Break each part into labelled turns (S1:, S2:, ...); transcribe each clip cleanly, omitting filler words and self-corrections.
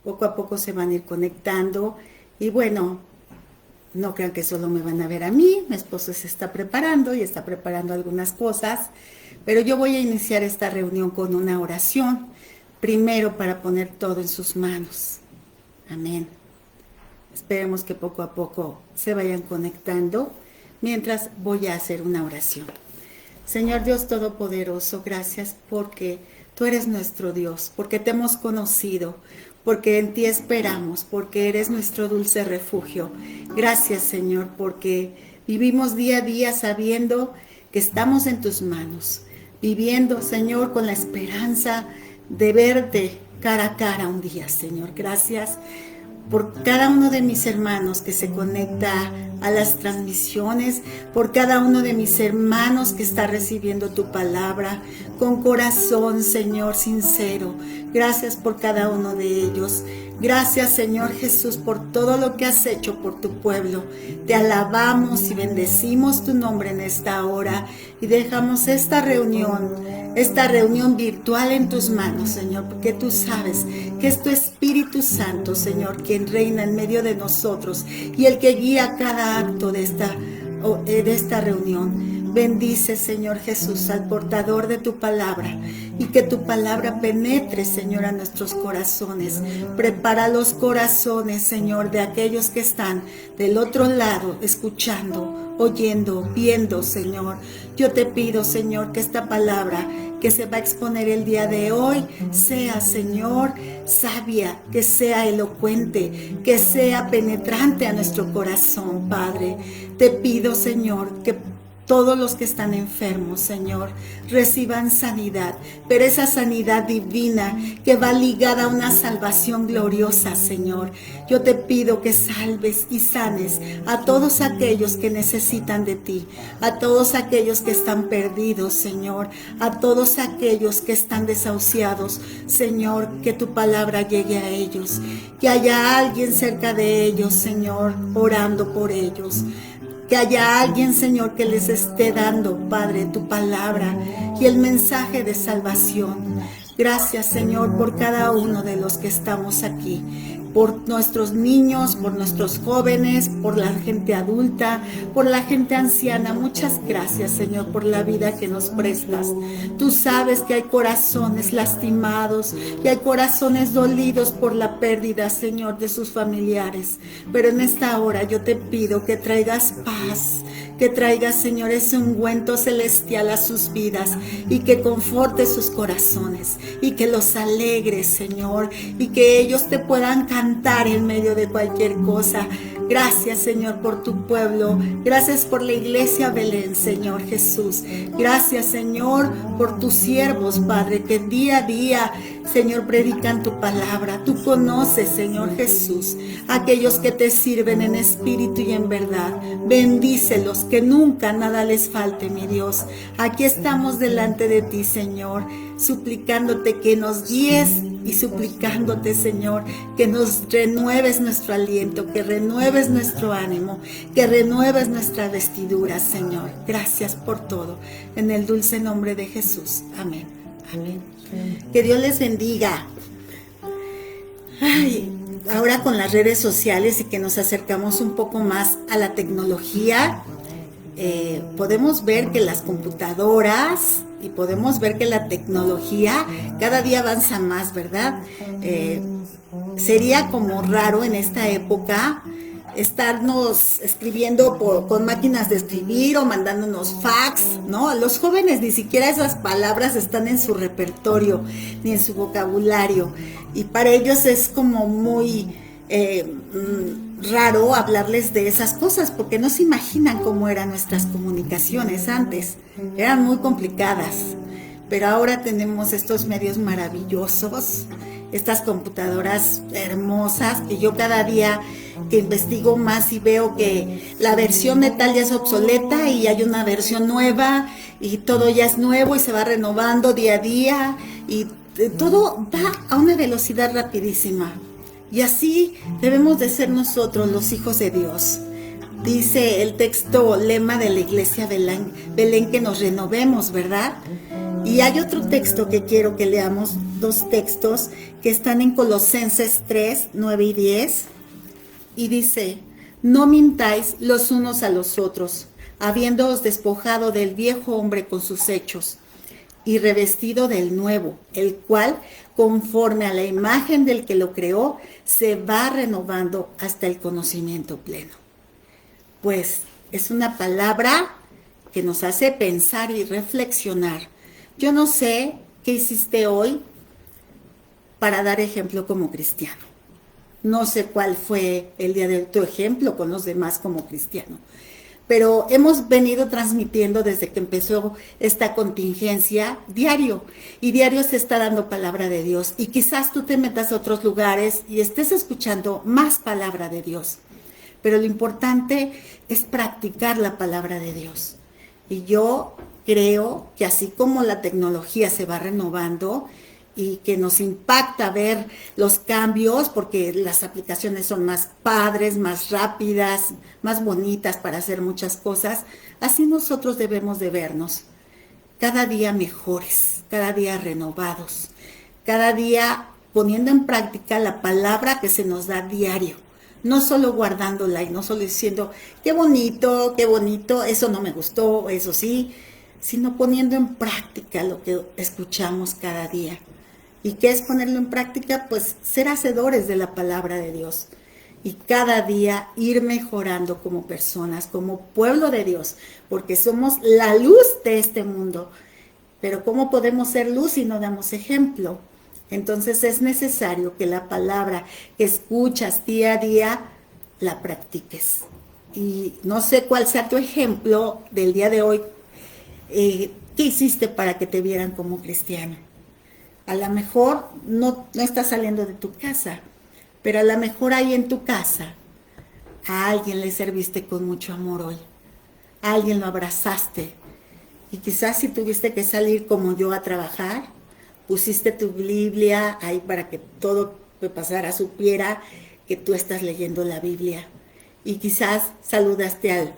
S1: Poco a poco se van a ir conectando y bueno, no crean que solo me van a ver a mí, mi esposo se está preparando y está preparando algunas cosas, pero yo voy a iniciar esta reunión con una oración, primero para poner todo en sus manos. Amén. Esperemos que poco a poco se vayan conectando mientras voy a hacer una oración. Señor Dios Todopoderoso, gracias porque tú eres nuestro Dios, porque te hemos conocido, porque en ti esperamos, porque eres nuestro dulce refugio. Gracias, Señor, porque vivimos día a día sabiendo que estamos en tus manos, viviendo, Señor, con la esperanza de verte cara a cara un día, Señor. Gracias por cada uno de mis hermanos que se conecta a las transmisiones, por cada uno de mis hermanos que está recibiendo tu palabra con corazón, Señor, sincero. Gracias por cada uno de ellos. Gracias, Señor Jesús, por todo lo que has hecho por tu pueblo. Te alabamos y bendecimos tu nombre en esta hora y dejamos esta reunión virtual en tus manos, Señor, porque tú sabes que es tu Espíritu Santo, Señor, quien reina en medio de nosotros y el que guía cada acto de esta reunión. Bendice, Señor Jesús, al portador de tu palabra y que tu palabra penetre, Señor, a nuestros corazones. Prepara los corazones, Señor, de aquellos que están del otro lado, escuchando, oyendo, viendo, Señor. Yo te pido, Señor, que esta palabra que se va a exponer el día de hoy sea, Señor, sabia, que sea elocuente, que sea penetrante a nuestro corazón, Padre. Te pido, Señor, que todos los que están enfermos, Señor, reciban sanidad, pero esa sanidad divina que va ligada a una salvación gloriosa, Señor. Yo te pido que salves y sanes a todos aquellos que necesitan de ti, a todos aquellos que están perdidos, Señor, a todos aquellos que están desahuciados, Señor, que tu palabra llegue a ellos, que haya alguien cerca de ellos, Señor, orando por ellos. Que haya alguien, Señor, que les esté dando, Padre, tu palabra y el mensaje de salvación. Gracias, Señor, por cada uno de los que estamos aquí, por nuestros niños, por nuestros jóvenes, por la gente adulta, por la gente anciana. Muchas gracias, Señor, por la vida que nos prestas. Tú sabes que hay corazones lastimados, que hay corazones dolidos por la pérdida, Señor, de sus familiares. Pero en esta hora yo te pido que traigas paz, que traigas, Señor, ese ungüento celestial a sus vidas y que conforte sus corazones y que los alegres, Señor, y que ellos te puedan cantar en medio de cualquier cosa. Gracias, Señor, por tu pueblo. Gracias por la iglesia Belén, Señor Jesús. Gracias, Señor, por tus siervos, Padre, que día a día, Señor, predican tu palabra. Tú conoces, Señor Jesús, aquellos que te sirven en espíritu y en verdad. Bendícelos, que nunca nada les falte, mi Dios. Aquí estamos delante de ti, Señor, suplicándote que nos guíes y suplicándote, Señor, que nos renueves nuestro aliento, que renueves nuestro ánimo, que renueves nuestra vestidura, Señor. Gracias por todo. En el dulce nombre de Jesús. Amén. Amén. Que Dios les bendiga. Ay, ahora con las redes sociales y que nos acercamos un poco más a la tecnología, podemos ver que las computadoras y podemos ver que la tecnología cada día avanza más, ¿verdad? Sería como raro en esta época estarnos escribiendo con máquinas de escribir o mandándonos fax, ¿no? Los jóvenes ni siquiera esas palabras están en su repertorio ni en su vocabulario y para ellos es como muy raro hablarles de esas cosas porque no se imaginan cómo eran nuestras comunicaciones antes, eran muy complicadas, pero ahora tenemos estos medios maravillosos, estas computadoras hermosas que yo cada día que investigo más y veo que la versión de tal ya es obsoleta y hay una versión nueva y todo ya es nuevo y se va renovando día a día y todo va a una velocidad rapidísima. Y así debemos de ser nosotros, los hijos de Dios. Dice el texto lema de la iglesia Belén que nos renovemos, ¿verdad? Y hay otro texto que quiero que leamos dos textos que están en Colosenses 3, 9 y 10. Y dice, no mintáis los unos a los otros, habiéndoos despojado del viejo hombre con sus hechos, y revestido del nuevo, el cual, conforme a la imagen del que lo creó, se va renovando hasta el conocimiento pleno. Pues es una palabra que nos hace pensar y reflexionar. Yo no sé qué hiciste hoy para dar ejemplo como cristiano. No sé cuál fue el día de tu ejemplo con los demás como cristiano. Pero hemos venido transmitiendo desde que empezó esta contingencia diario. Y diario se está dando palabra de Dios. Y quizás tú te metas a otros lugares y estés escuchando más palabra de Dios. Pero lo importante es practicar la palabra de Dios. Y yo creo que así como la tecnología se va renovando y que nos impacta ver los cambios, porque las aplicaciones son más padres, más rápidas, más bonitas para hacer muchas cosas, así nosotros debemos de vernos cada día mejores, cada día renovados, cada día poniendo en práctica la palabra que se nos da diario. No solo guardándola y no solo diciendo, qué bonito, eso no me gustó, eso sí, sino poniendo en práctica lo que escuchamos cada día. ¿Y qué es ponerlo en práctica? Pues ser hacedores de la palabra de Dios. Y cada día ir mejorando como personas, como pueblo de Dios, porque somos la luz de este mundo. Pero ¿cómo podemos ser luz si no damos ejemplo? Entonces es necesario que la palabra que escuchas día a día la practiques. Y no sé cuál sea tu ejemplo del día de hoy. ¿Qué hiciste para que te vieran como cristiano? A lo mejor no estás saliendo de tu casa, pero a lo mejor ahí en tu casa a alguien le serviste con mucho amor hoy. A alguien lo abrazaste. Y quizás si tuviste que salir como yo a trabajar, pusiste tu Biblia ahí para que todo te pasara, supiera que tú estás leyendo la Biblia. Y quizás saludaste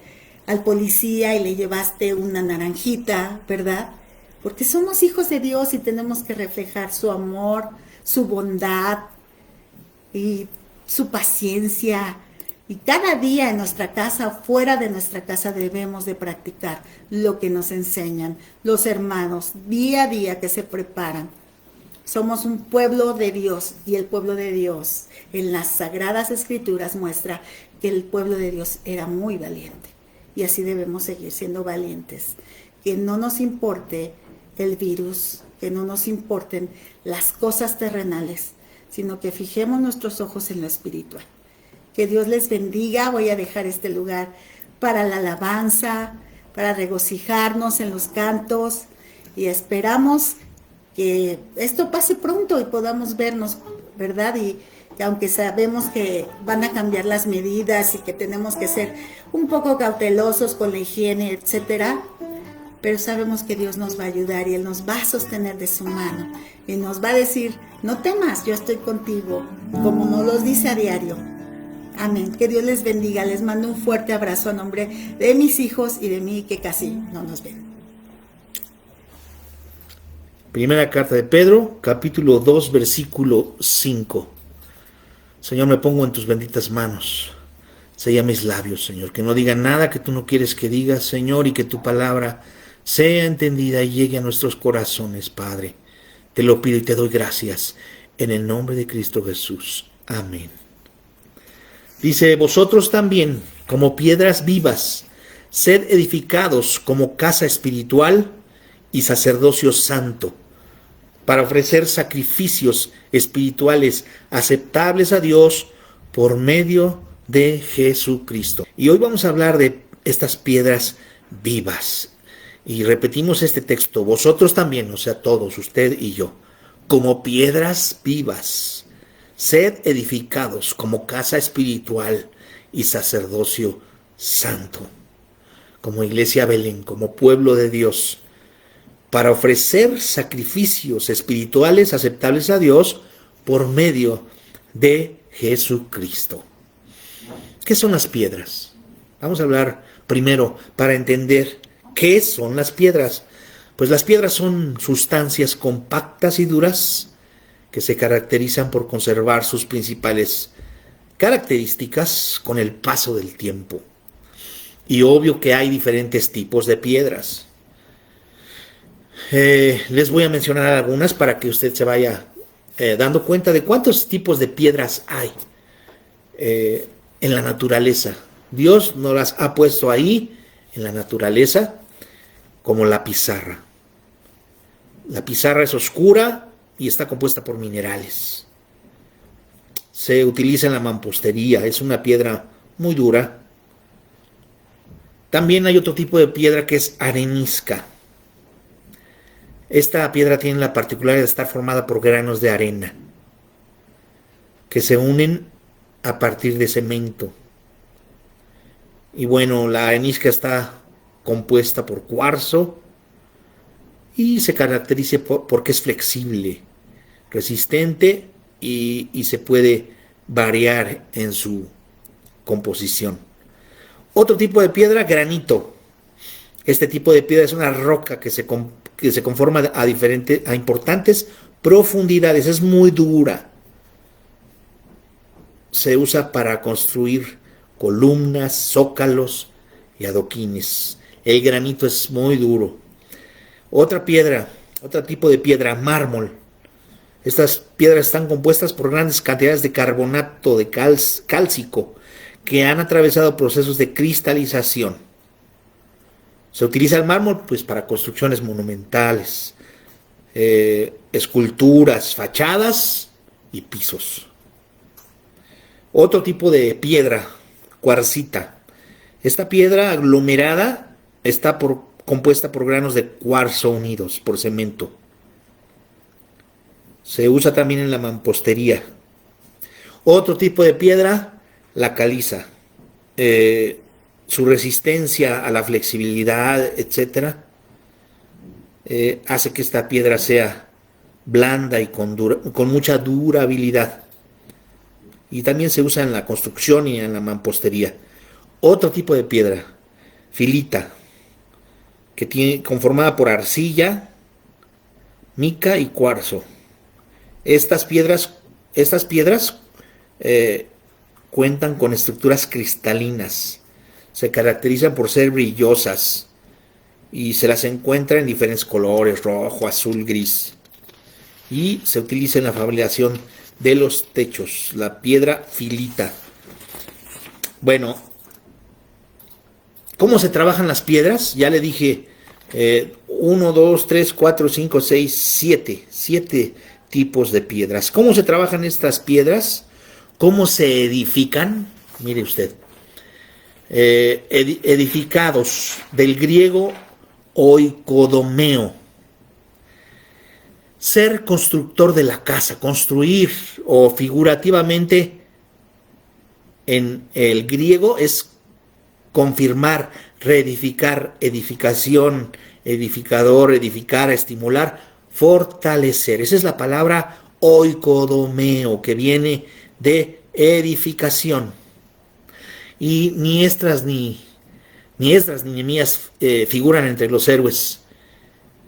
S1: al policía y le llevaste una naranjita, ¿verdad? Porque somos hijos de Dios y tenemos que reflejar su amor, su bondad y su paciencia. Y cada día en nuestra casa, fuera de nuestra casa, debemos de practicar lo que nos enseñan los hermanos día a día que se preparan. Somos un pueblo de Dios y el pueblo de Dios en las Sagradas Escrituras muestra que el pueblo de Dios era muy valiente. Y así debemos seguir siendo valientes. Que no nos importe el virus, que no nos importen las cosas terrenales, sino que fijemos nuestros ojos en lo espiritual. Que Dios les bendiga. Voy a dejar este lugar para la alabanza, para regocijarnos en los cantos y esperamos que esto pase pronto y podamos vernos, ¿verdad? Y aunque sabemos que van a cambiar las medidas y que tenemos que ser un poco cautelosos con la higiene, etcétera, pero sabemos que Dios nos va a ayudar y Él nos va a sostener de su mano y nos va a decir, no temas, yo estoy contigo, como nos los dice a diario. Amén. Que Dios les bendiga. Les mando un fuerte abrazo a nombre de mis hijos y de mí que casi no nos ven.
S2: Primera carta de Pedro, capítulo 2, versículo 5. Señor, me pongo en tus benditas manos. Sella mis labios, Señor. Que no diga nada que tú no quieres que diga, Señor, y que tu palabra sea entendida y llegue a nuestros corazones, Padre. Te lo pido y te doy gracias en el nombre de Cristo Jesús. Amén. Dice, vosotros también, como piedras vivas, sed edificados como casa espiritual y sacerdocio santo, para ofrecer sacrificios espirituales aceptables a Dios por medio de Jesucristo. Y hoy vamos a hablar de estas piedras vivas. Y repetimos este texto, vosotros también, o sea, todos, usted y yo, como piedras vivas, sed edificados como casa espiritual y sacerdocio santo, como iglesia Belén, como pueblo de Dios, para ofrecer sacrificios espirituales aceptables a Dios por medio de Jesucristo. ¿Qué son las piedras? Vamos a hablar primero para entender qué son las piedras. Pues las piedras son sustancias compactas y duras que se caracterizan por conservar sus principales características con el paso del tiempo. Y obvio que hay diferentes tipos de piedras. Les voy a mencionar algunas para que usted se vaya dando cuenta de cuántos tipos de piedras hay en la naturaleza. Dios nos las ha puesto ahí en la naturaleza como la pizarra. La pizarra es oscura y está compuesta por minerales. Se utiliza en la mampostería, es una piedra muy dura. También hay otro tipo de piedra que es arenisca. Esta piedra tiene la particularidad de estar formada por granos de arena que se unen a partir de cemento. Y bueno, la arenisca está compuesta por cuarzo y se caracteriza porque es flexible, resistente y se puede variar en su composición. Otro tipo de piedra, granito. Este tipo de piedra es una roca que se conforma a importantes profundidades, es muy dura. Se usa para construir columnas, zócalos y adoquines. El granito es muy duro. Otro tipo de piedra, mármol. Estas piedras están compuestas por grandes cantidades de carbonato de cálcico que han atravesado procesos de cristalización. Se utiliza el mármol pues para construcciones monumentales, esculturas, fachadas y pisos. Otro tipo de piedra, cuarcita. Esta piedra aglomerada está compuesta por granos de cuarzo unidos por cemento. Se usa también en la mampostería. Otro tipo de piedra, la caliza. Su resistencia a la flexibilidad, etcétera, hace que esta piedra sea blanda y con mucha durabilidad. Y también se usa en la construcción y en la mampostería. Otro tipo de piedra, filita, conformada por arcilla, mica y cuarzo. Estas piedras cuentan con estructuras cristalinas. Se caracterizan por ser brillosas y se las encuentra en diferentes colores, rojo, azul, gris. Y se utiliza en la fabricación de los techos, la piedra filita. Bueno, ¿cómo se trabajan las piedras? Ya le dije 1, 2, 3, 4, 5, 6, 7 tipos de piedras. ¿Cómo se trabajan estas piedras? ¿Cómo se edifican? Mire usted. Edificados, del griego oikodomeo. Ser constructor de la casa, construir, o figurativamente en el griego es confirmar, reedificar, edificación, edificador, edificar, estimular, fortalecer. Esa es la palabra oikodomeo, que viene de edificación. Y ni Esdras ni Nehemías figuran entre los héroes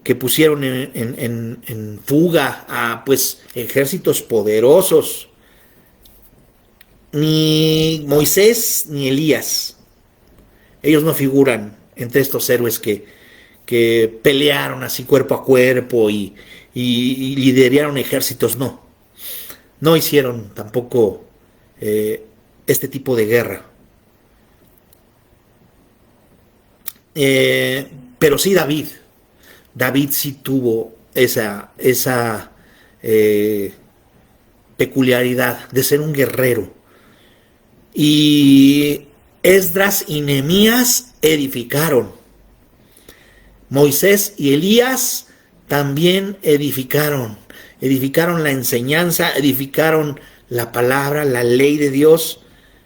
S2: que pusieron en fuga a pues ejércitos poderosos. Ni Moisés ni Elías. Ellos no figuran entre estos héroes que pelearon así cuerpo a cuerpo y lideraron ejércitos. No hicieron tampoco este tipo de guerra. Pero sí David sí tuvo esa peculiaridad de ser un guerrero. Y Esdras y Nehemías edificaron. Moisés y Elías también edificaron la enseñanza, edificaron la palabra, la ley de Dios,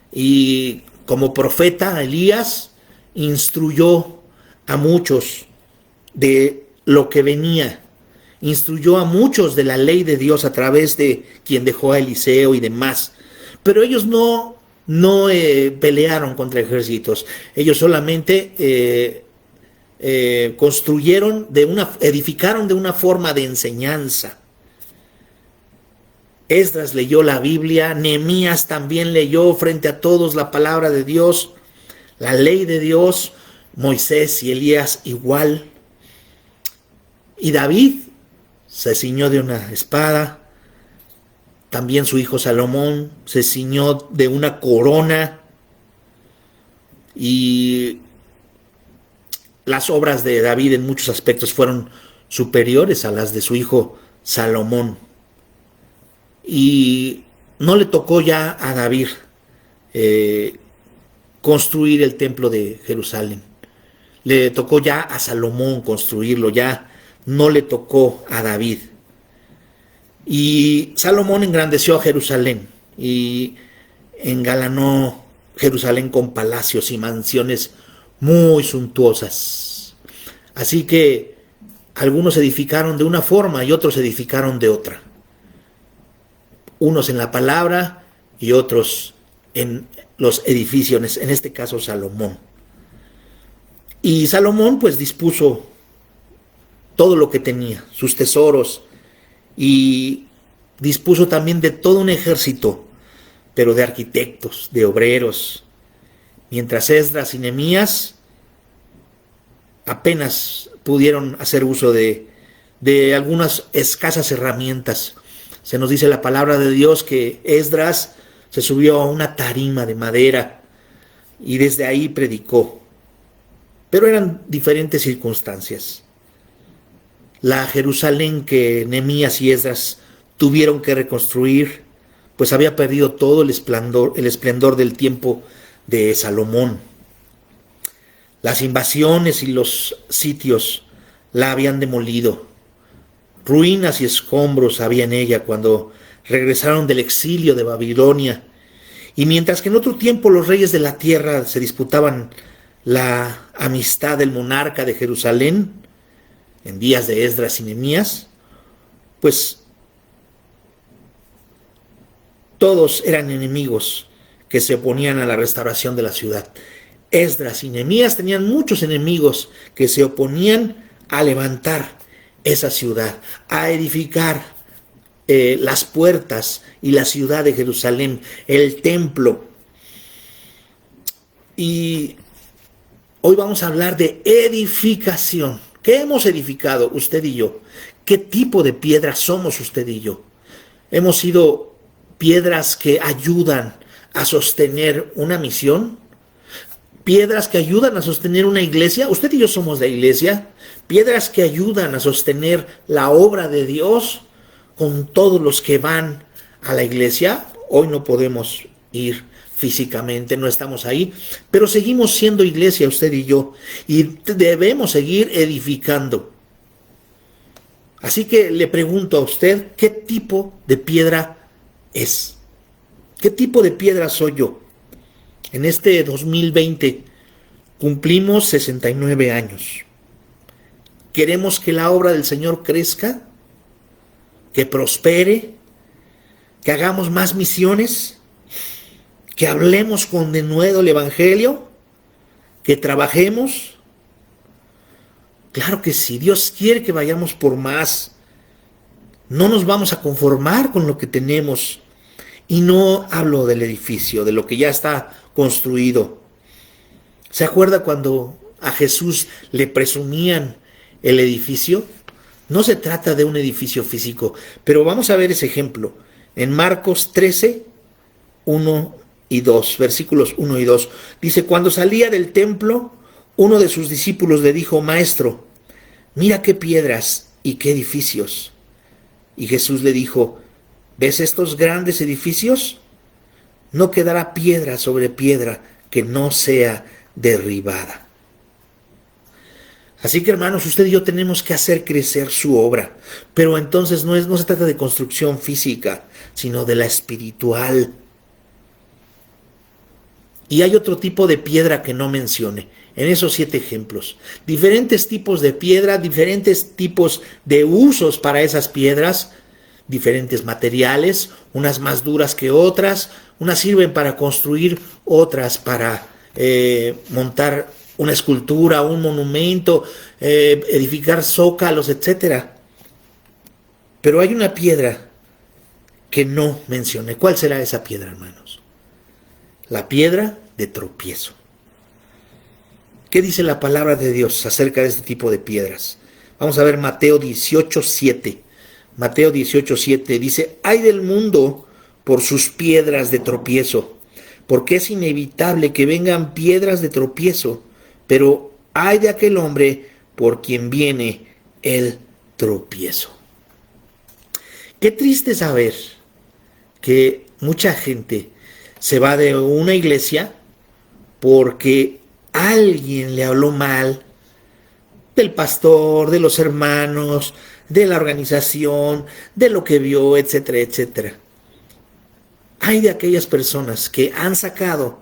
S2: y como profeta Elías instruyó a muchos de lo que venía, instruyó a muchos de la ley de Dios a través de quien dejó a Eliseo y demás, pero ellos no pelearon contra ejércitos, ellos solamente edificaron de una forma de enseñanza. Esdras leyó la Biblia, Nehemías también leyó frente a todos la palabra de Dios, la ley de Dios, Moisés y Elías igual. Y David se ciñó de una espada, también su hijo Salomón se ciñó de una corona, y las obras de David en muchos aspectos fueron superiores a las de su hijo Salomón. Y no le tocó ya a David construir el templo de Jerusalén. Le tocó ya a Salomón construirlo, ya no le tocó a David. Y Salomón engrandeció a Jerusalén y engalanó Jerusalén con palacios y mansiones muy suntuosas. Así que algunos edificaron de una forma y otros edificaron de otra. Unos en la palabra y otros en los edificios, en este caso Salomón. Y Salomón pues dispuso todo lo que tenía, sus tesoros, y dispuso también de todo un ejército, pero de arquitectos, de obreros, mientras Esdras y Nehemías apenas pudieron hacer uso de algunas escasas herramientas. Se nos dice la palabra de Dios que Esdras se subió a una tarima de madera y desde ahí predicó. Pero eran diferentes circunstancias. La Jerusalén que Nehemías y Esdras tuvieron que reconstruir, pues había perdido todo el esplendor del tiempo de Salomón. Las invasiones y los sitios la habían demolido. Ruinas y escombros había en ella cuando regresaron del exilio de Babilonia. Y mientras que en otro tiempo los reyes de la tierra se disputaban la amistad del monarca de Jerusalén, en días de Esdras y Nehemías, pues todos eran enemigos que se oponían a la restauración de la ciudad. Esdras y Nehemías tenían muchos enemigos que se oponían a levantar esa ciudad, a edificar las puertas y la ciudad de Jerusalén, el templo. Y hoy vamos a hablar de edificación. ¿Qué hemos edificado usted y yo? ¿Qué tipo de piedras somos usted y yo? ¿Hemos sido piedras que ayudan a sostener una misión? ¿Piedras que ayudan a sostener una iglesia? Usted y yo somos la iglesia. ¿Piedras que ayudan a sostener la obra de Dios con todos los que van a la iglesia? Hoy no podemos ir físicamente, no estamos ahí, pero seguimos siendo iglesia usted y yo, y debemos seguir edificando. Así que le pregunto a usted, ¿qué tipo de piedra es? ¿Qué tipo de piedra soy yo? En este 2020 cumplimos 69 años. ¿Queremos que la obra del Señor crezca? ¿Que prospere? ¿Que hagamos más misiones? ¿Que hablemos con denuedo el Evangelio? ¿Que trabajemos? Claro que sí, Dios quiere que vayamos por más. No nos vamos a conformar con lo que tenemos. Y no hablo del edificio, de lo que ya está construido. ¿Se acuerda cuando a Jesús le presumían el edificio? No se trata de un edificio físico, pero vamos a ver ese ejemplo. En Marcos 13, 1 y 2, versículos 1 y 2. Dice, cuando salía del templo, uno de sus discípulos le dijo, Maestro, mira qué piedras y qué edificios. Y Jesús le dijo, ¿ves estos grandes edificios? No quedará piedra sobre piedra que no sea derribada. Así que, hermanos, usted y yo tenemos que hacer crecer su obra. Pero entonces no se trata de construcción física, sino de la espiritual. Y hay otro tipo de piedra que no mencione en esos 7 ejemplos. Diferentes tipos de piedra, diferentes tipos de usos para esas piedras, diferentes materiales, unas más duras que otras, unas sirven para construir, otras para montar una escultura, un monumento, edificar zócalos, etc. Pero hay una piedra que no mencioné. ¿Cuál será esa piedra, hermanos? La piedra de tropiezo. ¿Qué dice la palabra de Dios acerca de este tipo de piedras? Vamos a ver Mateo 18:7. Mateo 18:7 dice: ay del mundo por sus piedras de tropiezo, porque es inevitable que vengan piedras de tropiezo, pero ay de aquel hombre por quien viene el tropiezo. Qué triste saber que mucha gente se va de una iglesia porque alguien le habló mal del pastor, de los hermanos, de la organización, de lo que vio, etcétera, etcétera. Hay de aquellas personas que han sacado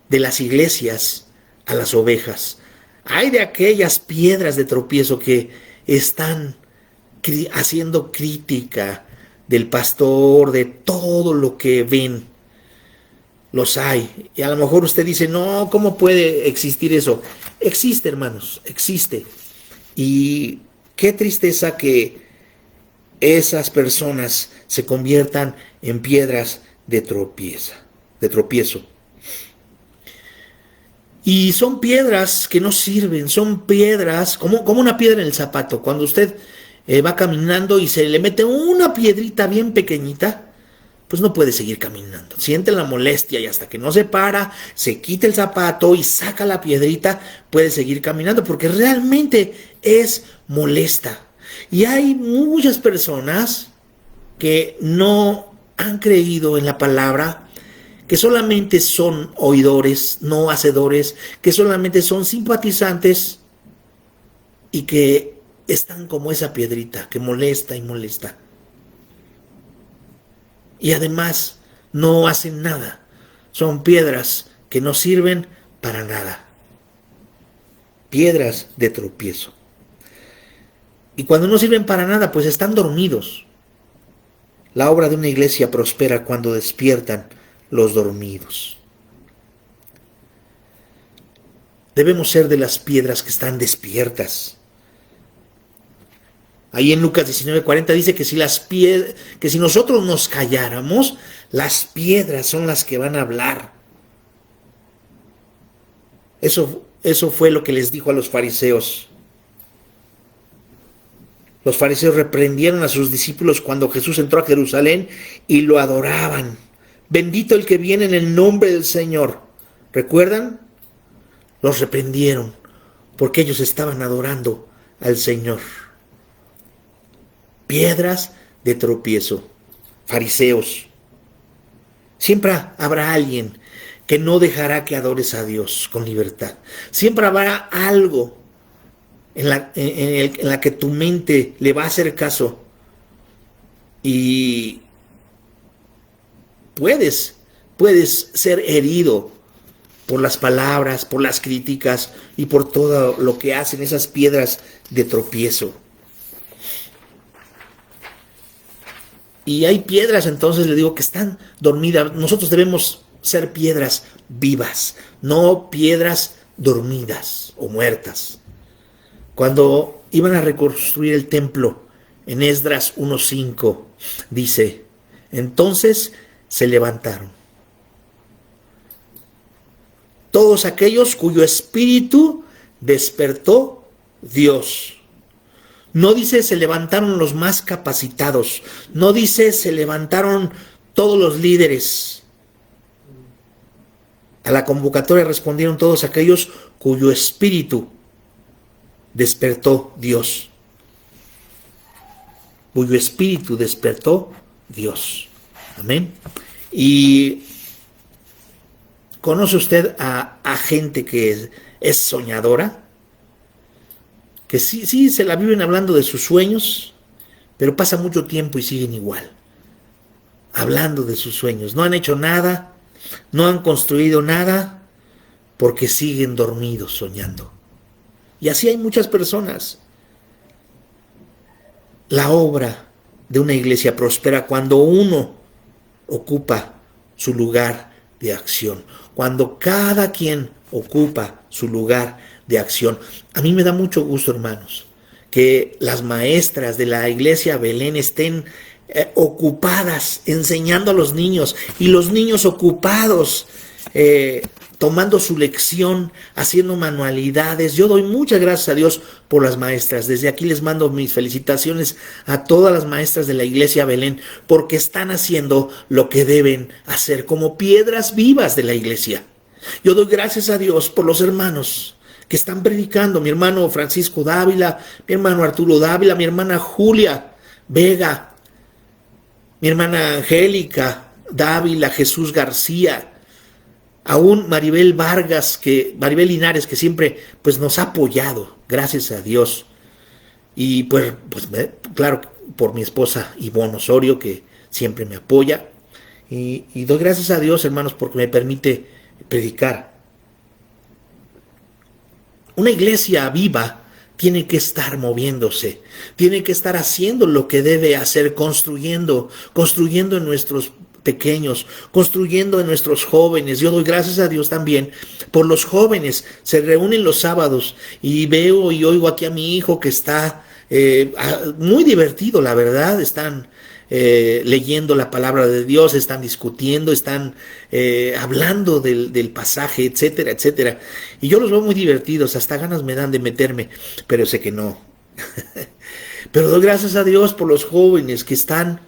S2: de las iglesias a las ovejas. Hay de aquellas piedras de tropiezo que están haciendo crítica del pastor, de todo lo que ven. Los hay. Y a lo mejor usted dice: no, ¿cómo puede existir eso? Existe, hermanos, existe. Y qué tristeza que esas personas se conviertan en piedras de tropiezo. Y son piedras que no sirven, son piedras como una piedra en el zapato. Cuando usted va caminando y se le mete una piedrita bien pequeñita, pues no puede seguir caminando. Siente la molestia y hasta que no se para, se quita el zapato y saca la piedrita, puede seguir caminando porque realmente es molesta. Y hay muchas personas que no han creído en la palabra, que solamente son oidores, no hacedores, que solamente son simpatizantes y que están como esa piedrita que molesta y molesta. Y además no hacen nada. Son piedras que no sirven para nada. Piedras de tropiezo. Y cuando no sirven para nada, pues están dormidos. La obra de una iglesia prospera cuando despiertan los dormidos. Debemos ser de las piedras que están despiertas. Ahí en Lucas 19:40 dice que si nosotros nos calláramos, las piedras son las que van a hablar. Eso fue lo que les dijo a los fariseos. Los fariseos reprendieron a sus discípulos cuando Jesús entró a Jerusalén y lo adoraban. Bendito el que viene en el nombre del Señor. ¿Recuerdan? Los reprendieron porque ellos estaban adorando al Señor. Piedras de tropiezo. Fariseos. Siempre habrá alguien que no dejará que adores a Dios con libertad. Siempre habrá algo en la que tu mente le va a hacer caso. Y puedes ser herido por las palabras, por las críticas y por todo lo que hacen esas piedras de tropiezo. Y hay piedras, entonces le digo, que están dormidas. Nosotros debemos ser piedras vivas, no piedras dormidas o muertas. Cuando iban a reconstruir el templo, en Esdras 1:5, dice: entonces se levantaron todos aquellos cuyo espíritu despertó Dios. No dice se levantaron los más capacitados, no dice se levantaron todos los líderes. A la convocatoria respondieron todos aquellos cuyo espíritu despertó Dios. Cuyo espíritu despertó Dios. Amén. Y ¿conoce usted a gente que es soñadora? Que sí se la viven hablando de sus sueños, pero pasa mucho tiempo y siguen igual, hablando de sus sueños. No han hecho nada, no han construido nada, porque siguen dormidos soñando. Y así hay muchas personas. La obra de una iglesia prospera cuando uno ocupa su lugar de acción, cuando cada quien ocupa su lugar de acción. A mí me da mucho gusto, hermanos, que las maestras de la iglesia Belén estén ocupadas enseñando a los niños y los niños ocupados tomando su lección, haciendo manualidades. Yo doy muchas gracias a Dios por las maestras. Desde aquí les mando mis felicitaciones a todas las maestras de la iglesia Belén, porque están haciendo lo que deben hacer como piedras vivas de la iglesia. Yo doy gracias a Dios por los hermanos que están predicando, mi hermano Francisco Dávila, mi hermano Arturo Dávila, mi hermana Julia Vega, mi hermana Angélica Dávila, Jesús García, aún Maribel Linares, que siempre pues nos ha apoyado, gracias a Dios. Y pues claro, por mi esposa Ivonne Osorio, que siempre me apoya. Y doy gracias a Dios, hermanos, porque me permite predicar. Una iglesia viva tiene que estar moviéndose, tiene que estar haciendo lo que debe hacer, construyendo en nuestros pequeños, construyendo en nuestros jóvenes. Yo doy gracias a Dios también por los jóvenes. Se reúnen los sábados y veo y oigo aquí a mi hijo que está muy divertido, la verdad. Están leyendo la palabra de Dios, están discutiendo, están hablando del pasaje, etcétera, etcétera. Y yo los veo muy divertidos, hasta ganas me dan de meterme, pero sé que no. Pero doy gracias a Dios por los jóvenes que están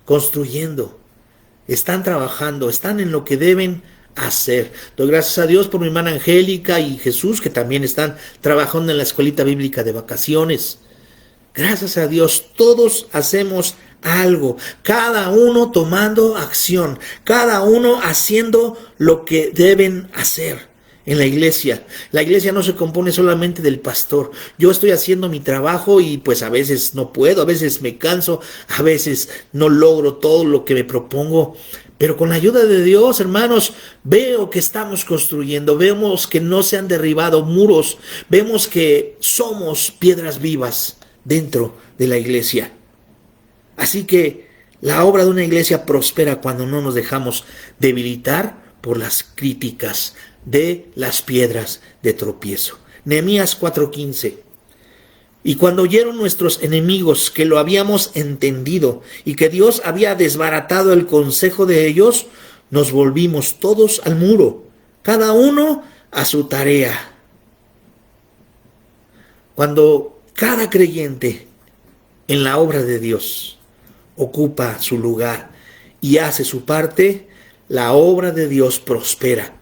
S2: construyendo, están trabajando, están en lo que deben hacer. Doy gracias a Dios por mi hermana Angélica y Jesús, que también están trabajando en la escuelita bíblica de vacaciones. Gracias a Dios, todos hacemos algo, cada uno tomando acción, cada uno haciendo lo que deben hacer. En la iglesia no se compone solamente del pastor. Yo estoy haciendo mi trabajo y pues a veces no puedo, a veces me canso, a veces no logro todo lo que me propongo, pero con la ayuda de Dios, hermanos, veo que estamos construyendo, vemos que no se han derribado muros, vemos que somos piedras vivas dentro de la iglesia. Así que la obra de una iglesia prospera cuando no nos dejamos debilitar por las críticas de las piedras de tropiezo. Nehemías 4:15. Y cuando oyeron nuestros enemigos que lo habíamos entendido y que Dios había desbaratado el consejo de ellos, nos volvimos todos al muro, cada uno a su tarea. Cuando cada creyente en la obra de Dios ocupa su lugar y hace su parte, la obra de Dios prospera.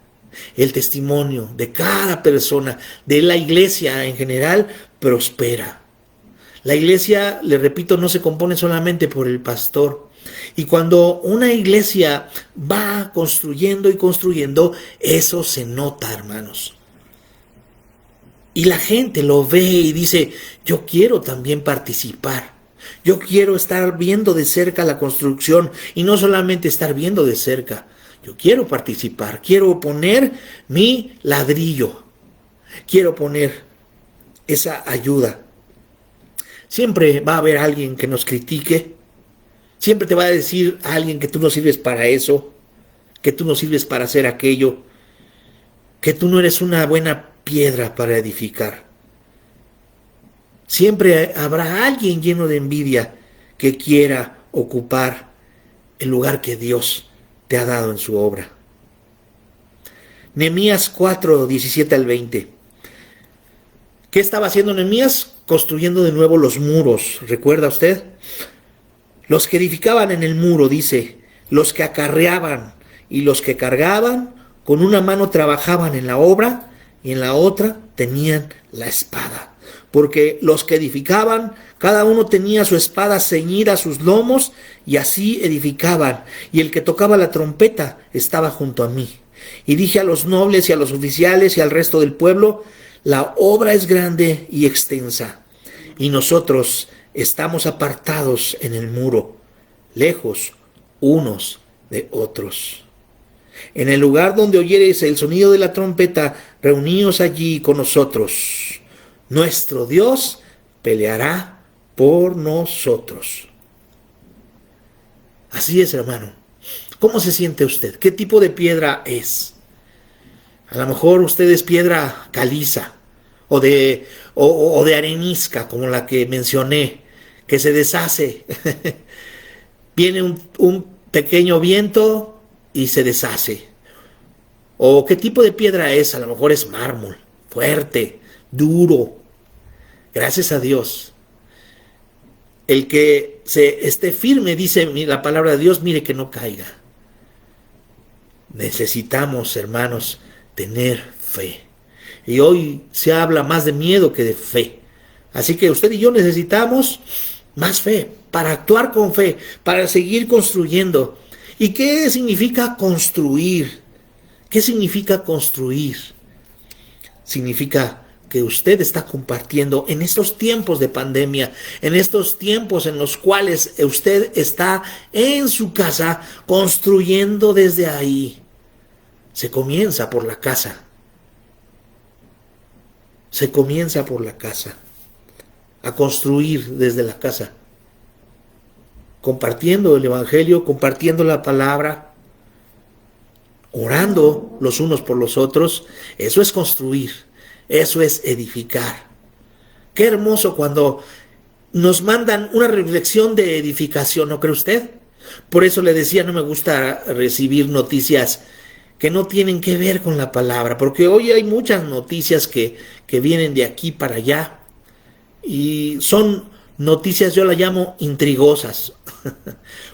S2: El testimonio de cada persona, de la iglesia en general, prospera. La iglesia, le repito, no se compone solamente por el pastor. Y cuando una iglesia va construyendo y construyendo, eso se nota, hermanos. Y la gente lo ve y dice, yo quiero también participar. Yo quiero estar viendo de cerca la construcción y no solamente estar viendo de cerca. Yo quiero participar, quiero poner mi ladrillo, quiero poner esa ayuda. Siempre va a haber alguien que nos critique, siempre te va a decir a alguien que tú no sirves para eso, que tú no sirves para hacer aquello, que tú no eres una buena piedra para edificar. Siempre habrá alguien lleno de envidia que quiera ocupar el lugar que Dios te ha dado en su obra. Nehemías 4, 17 al 20. ¿Qué estaba haciendo Nehemías? Construyendo de nuevo los muros. ¿Recuerda usted? Los que edificaban en el muro, dice, los que acarreaban y los que cargaban, con una mano trabajaban en la obra y en la otra tenían la espada. Porque los que edificaban, cada uno tenía su espada ceñida a sus lomos y así edificaban. Y el que tocaba la trompeta estaba junto a mí. Y dije a los nobles y a los oficiales y al resto del pueblo, la obra es grande y extensa, y nosotros estamos apartados en el muro, lejos unos de otros. En el lugar donde oyereis el sonido de la trompeta, reuníos allí con nosotros. Nuestro Dios peleará por nosotros. Así es, hermano. ¿Cómo se siente usted? ¿Qué tipo de piedra es? A lo mejor usted es piedra caliza o de arenisca, como la que mencioné, que se deshace. Viene un pequeño viento y se deshace. ¿O qué tipo de piedra es? A lo mejor es mármol, fuerte, duro. Gracias a Dios. El que se esté firme, dice la palabra de Dios, mire que no caiga. Necesitamos, hermanos, tener fe. Y hoy se habla más de miedo que de fe. Así que usted y yo necesitamos más fe, para actuar con fe, para seguir construyendo. ¿Y qué significa construir? ¿Qué significa construir? Significa que usted está compartiendo en estos tiempos de pandemia, en estos tiempos en los cuales usted está en su casa construyendo desde ahí. Se comienza por la casa. Se comienza por la casa. A construir desde la casa. Compartiendo el evangelio, compartiendo la palabra, orando los unos por los otros. Eso es construir. Eso es edificar. Qué hermoso cuando nos mandan una reflexión de edificación, ¿no cree usted? Por eso le decía, no me gusta recibir noticias que no tienen que ver con la palabra, porque hoy hay muchas noticias que vienen de aquí para allá y son noticias, yo las llamo intrigosas,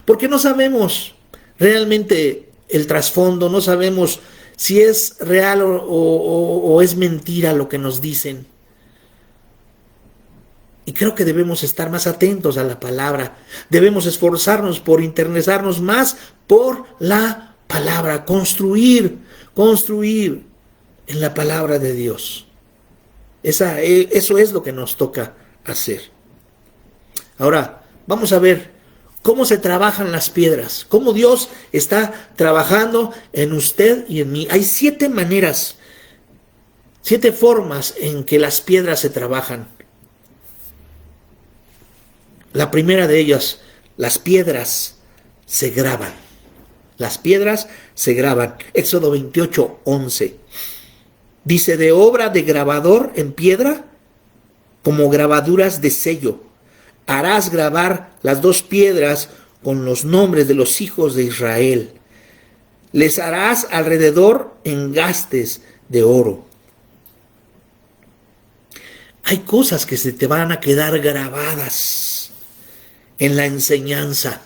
S2: porque no sabemos realmente el trasfondo, no sabemos si es real o es mentira lo que nos dicen. Y creo que debemos estar más atentos a la palabra. Debemos esforzarnos por interesarnos más por la palabra. Construir en la palabra de Dios. Eso es lo que nos toca hacer. Ahora, vamos a ver cómo se trabajan las piedras, cómo Dios está trabajando en usted y en mí. Hay 7 maneras, 7 formas en que las piedras se trabajan. La primera de ellas, las piedras se graban. Las piedras se graban. Éxodo 28:11. Dice, de obra de grabador en piedra, como grabaduras de sello. Harás grabar las 2 piedras con los nombres de los hijos de Israel. Les harás alrededor engastes de oro. Hay cosas que se te van a quedar grabadas en la enseñanza.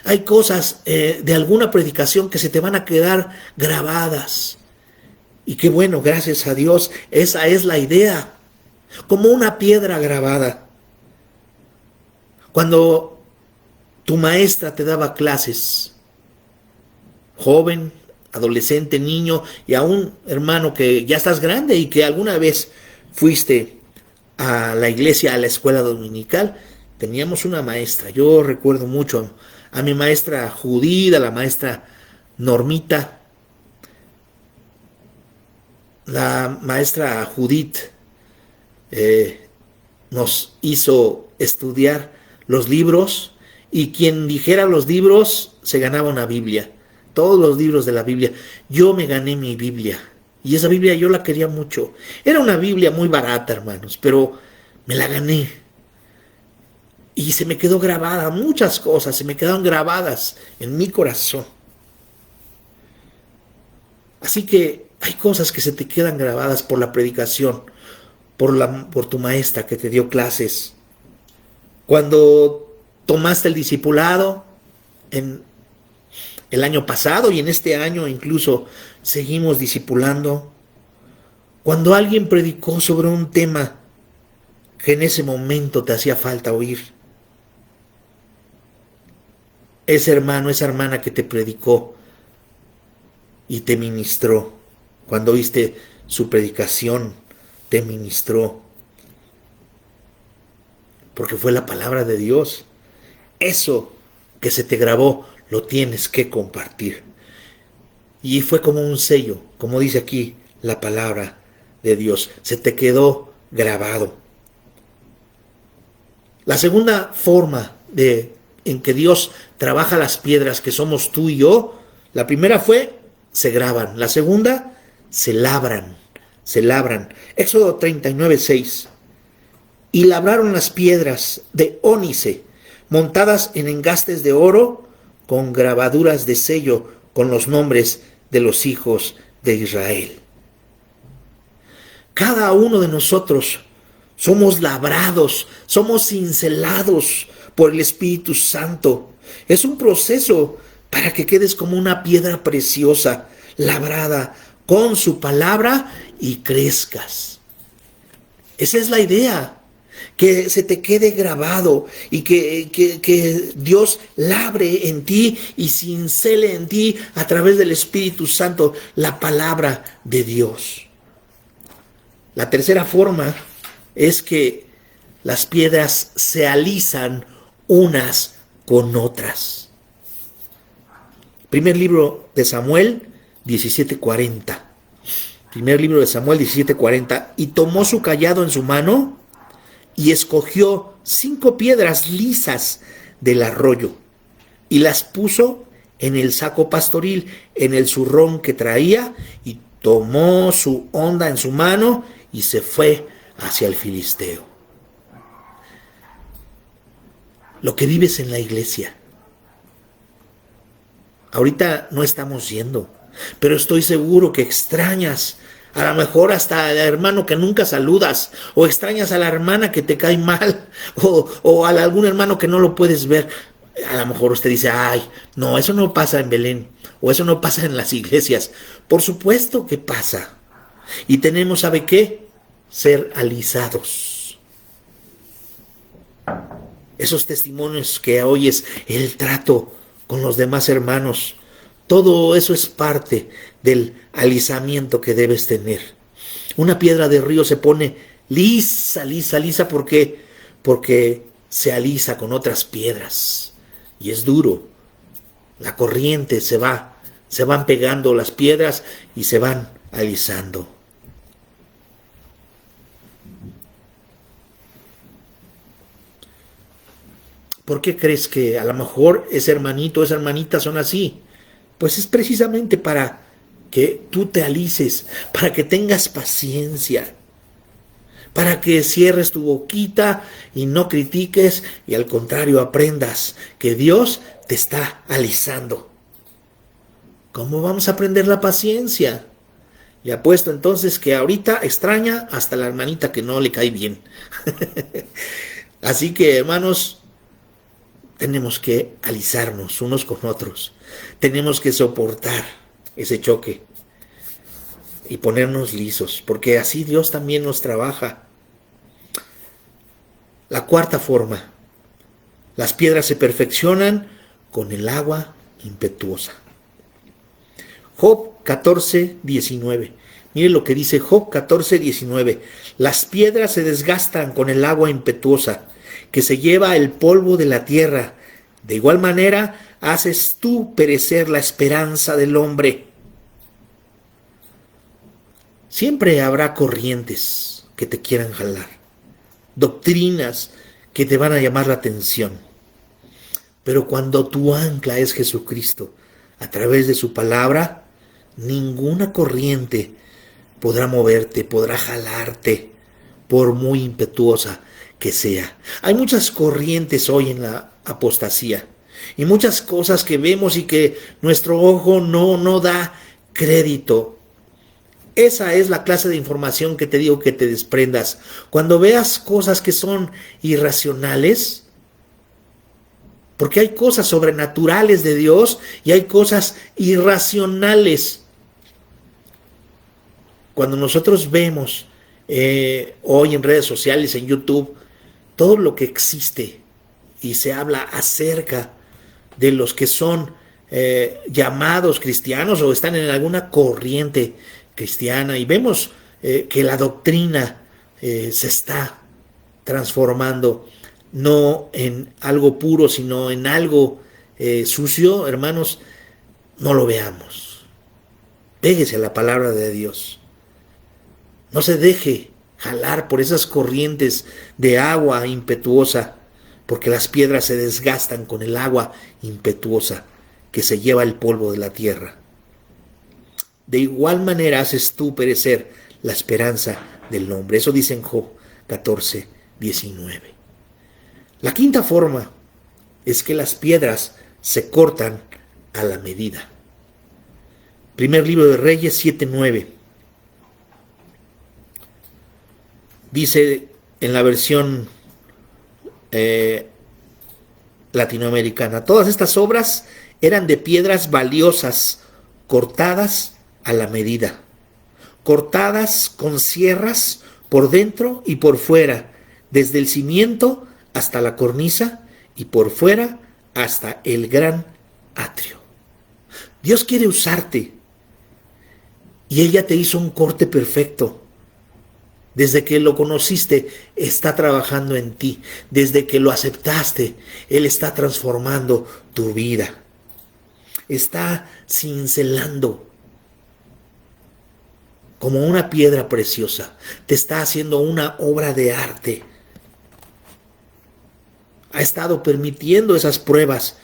S2: Hay cosas de alguna predicación que se te van a quedar grabadas. Y qué bueno, gracias a Dios, esa es la idea. Como una piedra grabada. Cuando tu maestra te daba clases, joven, adolescente, niño y aún hermano que ya estás grande y que alguna vez fuiste a la iglesia, a la escuela dominical, teníamos una maestra. Yo recuerdo mucho a mi maestra Judith, a la maestra Normita. La maestra Judith nos hizo estudiar los libros y quien dijera los libros se ganaba una Biblia. Todos los libros de la Biblia. Yo me gané mi Biblia y esa Biblia yo la quería mucho. Era una Biblia muy barata, hermanos, pero me la gané. Y se me quedó grabada, muchas cosas se me quedaron grabadas en mi corazón. Así que hay cosas que se te quedan grabadas por la predicación, por tu maestra que te dio clases. Cuando tomaste el discipulado en el año pasado y en este año incluso seguimos discipulando. Cuando alguien predicó sobre un tema que en ese momento te hacía falta oír. Ese hermano, esa hermana que te predicó y te ministró. Cuando oíste su predicación, te ministró. Porque fue la palabra de Dios. Eso que se te grabó, lo tienes que compartir. Y fue como un sello, como dice aquí la palabra de Dios. Se te quedó grabado. La segunda forma en que Dios trabaja las piedras, que somos tú y yo, la primera fue, se graban. La segunda, se labran. Se labran. Éxodo 39:6. Y labraron las piedras de ónice, montadas en engastes de oro, con grabaduras de sello, con los nombres de los hijos de Israel. Cada uno de nosotros somos labrados, somos cincelados por el Espíritu Santo. Es un proceso para que quedes como una piedra preciosa, labrada con su palabra y crezcas. Esa es la idea, que se te quede grabado y que Dios labre en ti y cincele en ti a través del Espíritu Santo la palabra de Dios. La tercera forma es que las piedras se alisan unas con otras. Primer libro de Samuel 17:40. Primer libro de Samuel 17:40. Y tomó su cayado en su mano y escogió 5 piedras lisas del arroyo y las puso en el saco pastoril, en el zurrón que traía, y tomó su honda en su mano y se fue hacia el filisteo. Lo que vives en la iglesia. Ahorita no estamos yendo, pero estoy seguro que extrañas a lo mejor hasta al hermano que nunca saludas, o extrañas a la hermana que te cae mal, o a algún hermano que no lo puedes ver. A lo mejor usted dice, ay, no, eso no pasa en Belén, o eso no pasa en las iglesias. Por supuesto que pasa. Y tenemos, ¿sabe qué? Ser alisados. Esos testimonios que oyes, el trato con los demás hermanos, todo eso es parte del alisamiento que debes tener. Una piedra de río se pone lisa, lisa, lisa, ¿por qué? Porque se alisa con otras piedras y es duro. La corriente se van pegando las piedras y se van alisando. ¿Por qué crees que a lo mejor ese hermanito, esa hermanita son así? Pues es precisamente para que tú te alices, para que tengas paciencia, para que cierres tu boquita y no critiques y al contrario aprendas que Dios te está alisando. ¿Cómo vamos a aprender la paciencia? Le apuesto entonces que ahorita extraña hasta la hermanita que no le cae bien. Así que, hermanos, tenemos que alisarnos unos con otros. Tenemos que soportar ese choque y ponernos lisos, porque así Dios también nos trabaja. La cuarta forma, las piedras se perfeccionan con el agua impetuosa. Job 14:19. Mire lo que dice Job 14:19. Las piedras se desgastan con el agua impetuosa, que se lleva el polvo de la tierra. De igual manera, haces tú perecer la esperanza del hombre. Siempre habrá corrientes que te quieran jalar, doctrinas que te van a llamar la atención. Pero cuando tu ancla es Jesucristo, a través de su palabra, ninguna corriente podrá moverte, podrá jalarte, por muy impetuosa que sea. Hay muchas corrientes hoy en la apostasía y muchas cosas que vemos y que nuestro ojo no da crédito. Esa es la clase de información que te digo que te desprendas. Cuando veas cosas que son irracionales, porque hay cosas sobrenaturales de Dios y hay cosas irracionales. Cuando nosotros vemos hoy en redes sociales, en YouTube, todo lo que existe y se habla acerca de los que son llamados cristianos o están en alguna corriente cristiana, y vemos que la doctrina se está transformando no en algo puro, sino en algo sucio. Hermanos, no lo veamos. Péguese a la palabra de Dios. No se deje jalar por esas corrientes de agua impetuosa, porque las piedras se desgastan con el agua impetuosa que se lleva el polvo de la tierra. De igual manera haces tú perecer la esperanza del hombre. Eso dice en Job 14:19. La quinta forma es que las piedras se cortan a la medida. Primer libro de Reyes 7:9. Dice en la versión latinoamericana: todas estas obras eran de piedras valiosas, cortadas a la medida, cortadas con sierras por dentro y por fuera, desde el cimiento hasta la cornisa y por fuera hasta el gran atrio. Dios quiere usarte y Él ya te hizo un corte perfecto. Desde que lo conociste, está trabajando en ti. Desde que lo aceptaste, Él está transformando tu vida. Está cincelando como una piedra preciosa. Te está haciendo una obra de arte. Ha estado permitiendo esas pruebas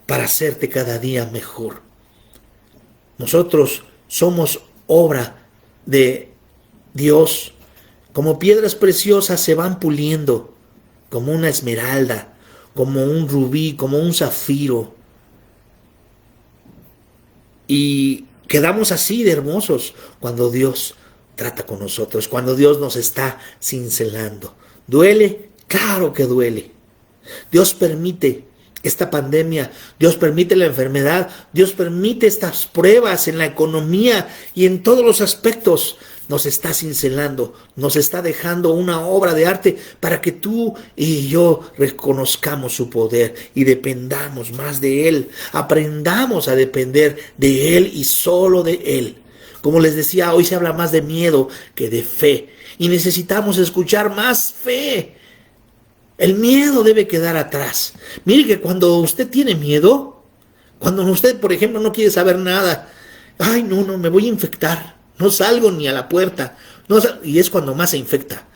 S2: para hacerte cada día mejor. Nosotros somos obra de Dios. Como piedras preciosas se van puliendo, como una esmeralda, como un rubí, como un zafiro. Y quedamos así de hermosos cuando Dios trata con nosotros, cuando Dios nos está cincelando. ¿Duele? Claro que duele. Dios permite esta pandemia, Dios permite la enfermedad, Dios permite estas pruebas en la economía y en todos los aspectos. Nos está cincelando, nos está dejando una obra de arte para que tú y yo reconozcamos su poder y dependamos más de Él. Aprendamos a depender de Él y solo de Él. Como les decía, hoy se habla más de miedo que de fe y necesitamos escuchar más fe. El miedo debe quedar atrás. Mire que cuando usted tiene miedo, cuando usted, por ejemplo, no quiere saber nada, ay, no, me voy a infectar. No salgo ni a la puerta. Y es cuando más se infecta.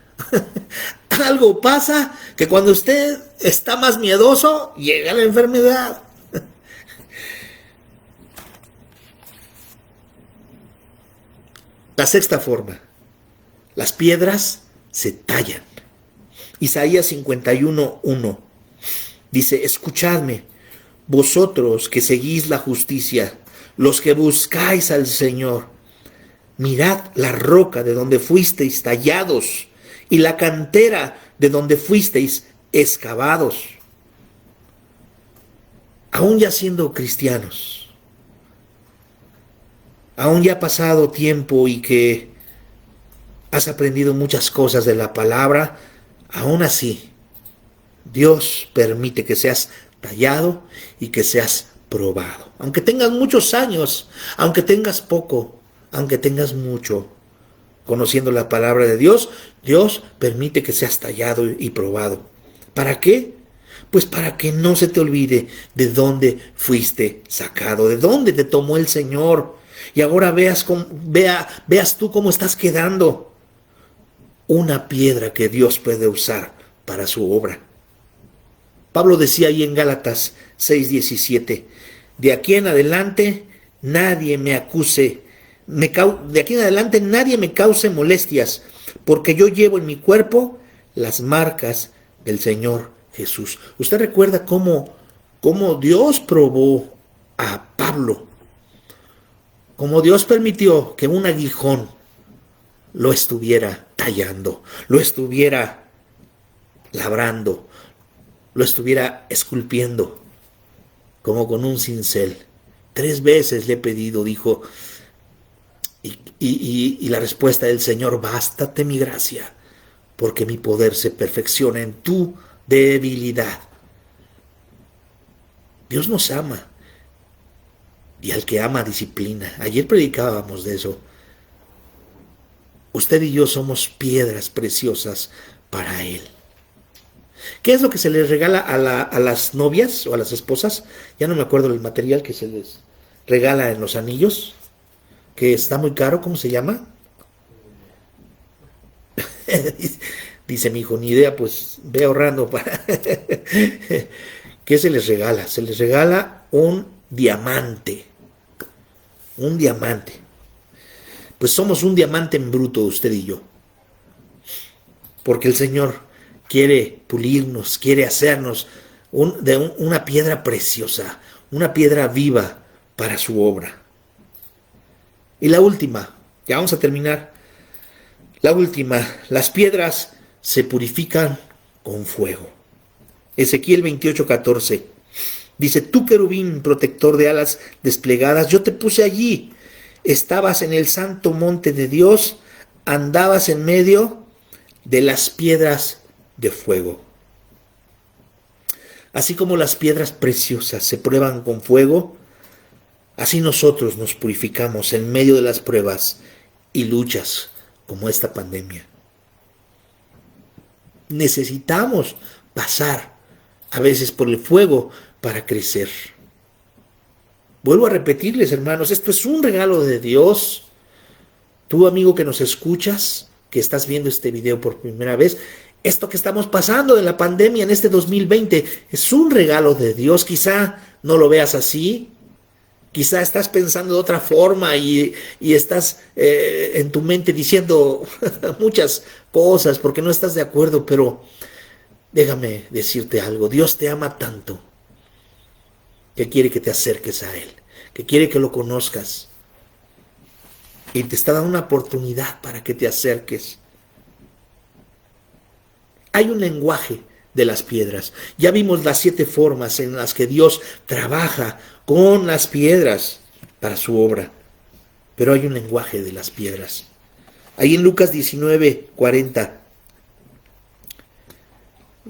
S2: Algo pasa que cuando usted está más miedoso, llega la enfermedad. La sexta forma. Las piedras se tallan. Isaías 51:1 dice: escuchadme, vosotros que seguís la justicia, los que buscáis al Señor. Mirad la roca de donde fuisteis tallados y la cantera de donde fuisteis excavados. Aún ya siendo cristianos, aún ya ha pasado tiempo y que has aprendido muchas cosas de la palabra, aún así, Dios permite que seas tallado y que seas probado. Aunque tengas muchos años, aunque tengas poco, aunque tengas mucho, conociendo la palabra de Dios, Dios permite que seas tallado y probado. ¿Para qué? Pues para que no se te olvide de dónde fuiste sacado, de dónde te tomó el Señor. Y ahora veas tú cómo estás quedando. Una piedra que Dios puede usar para su obra. Pablo decía ahí en Gálatas 6:17, de aquí en adelante nadie me acuse. De aquí en adelante nadie me cause molestias, porque yo llevo en mi cuerpo las marcas del Señor Jesús. ¿Usted recuerda cómo Dios probó a Pablo? Cómo Dios permitió que un aguijón lo estuviera tallando, lo estuviera labrando, lo estuviera esculpiendo, como con un cincel. 3 veces le he pedido, dijo, y la respuesta del Señor: bástate mi gracia, porque mi poder se perfecciona en tu debilidad. Dios nos ama, y al que ama disciplina. Ayer predicábamos de eso. Usted y yo somos piedras preciosas para Él. ¿Qué es lo que se les regala a las novias o a las esposas? Ya no me acuerdo el material que se les regala en los anillos, que está muy caro. ¿Cómo se llama? Dice mi hijo, ni idea, pues ve ahorrando para... ¿Qué se les regala? Se les regala un diamante. Un diamante. Pues somos un diamante en bruto, usted y yo. Porque el Señor quiere pulirnos, quiere hacernos una piedra preciosa, una piedra viva para su obra. Y la última, ya vamos a terminar. La última, las piedras se purifican con fuego. Ezequiel 28:14 dice: tú, querubín protector de alas desplegadas, yo te puse allí. Estabas en el santo monte de Dios, andabas en medio de las piedras de fuego. Así como las piedras preciosas se prueban con fuego, así nosotros nos purificamos en medio de las pruebas y luchas como esta pandemia. Necesitamos pasar a veces por el fuego para crecer. Vuelvo a repetirles, hermanos, esto es un regalo de Dios. Tú, amigo que nos escuchas, que estás viendo este video por primera vez, esto que estamos pasando de la pandemia en este 2020 es un regalo de Dios. Quizá no lo veas así, quizá estás pensando de otra forma y estás en tu mente diciendo muchas cosas porque no estás de acuerdo, pero déjame decirte algo. Dios te ama tanto que quiere que te acerques a Él, que quiere que lo conozcas y te está dando una oportunidad para que te acerques. Hay un lenguaje de las piedras. Ya vimos las 7 formas en las que Dios trabaja con las piedras para su obra. Pero hay un lenguaje de las piedras. Ahí en Lucas 19:40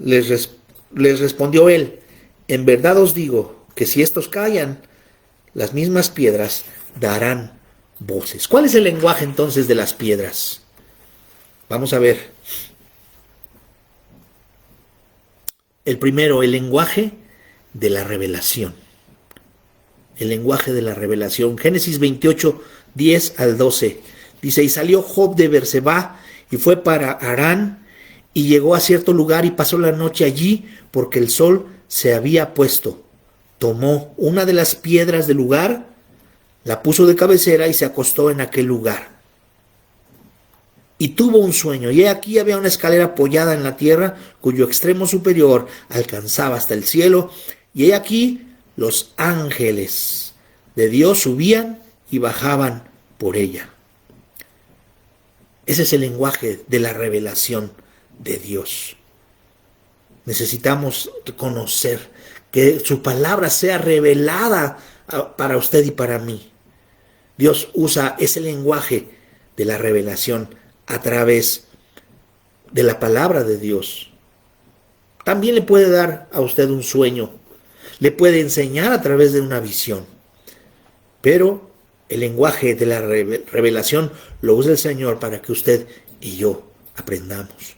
S2: les respondió él: en verdad os digo que si estos callan, las mismas piedras darán voces. ¿Cuál es el lenguaje entonces de las piedras? Vamos a ver. El primero, el lenguaje de la revelación. El lenguaje de la revelación. Génesis 28, 10 al 12. Dice: y salió Job de Berseba y fue para Harán, y llegó a cierto lugar y pasó la noche allí porque el sol se había puesto. Tomó una de las piedras del lugar, la puso de cabecera y se acostó en aquel lugar. Y tuvo un sueño, y aquí había una escalera apoyada en la tierra, cuyo extremo superior alcanzaba hasta el cielo, y aquí los ángeles de Dios subían y bajaban por ella. Ese es el lenguaje de la revelación de Dios. Necesitamos conocer, que su palabra sea revelada para usted y para mí. Dios usa ese lenguaje de la revelación a través de la palabra de Dios. También le puede dar a usted un sueño, le puede enseñar a través de una visión, pero el lenguaje de la revelación lo usa el Señor para que usted y yo aprendamos.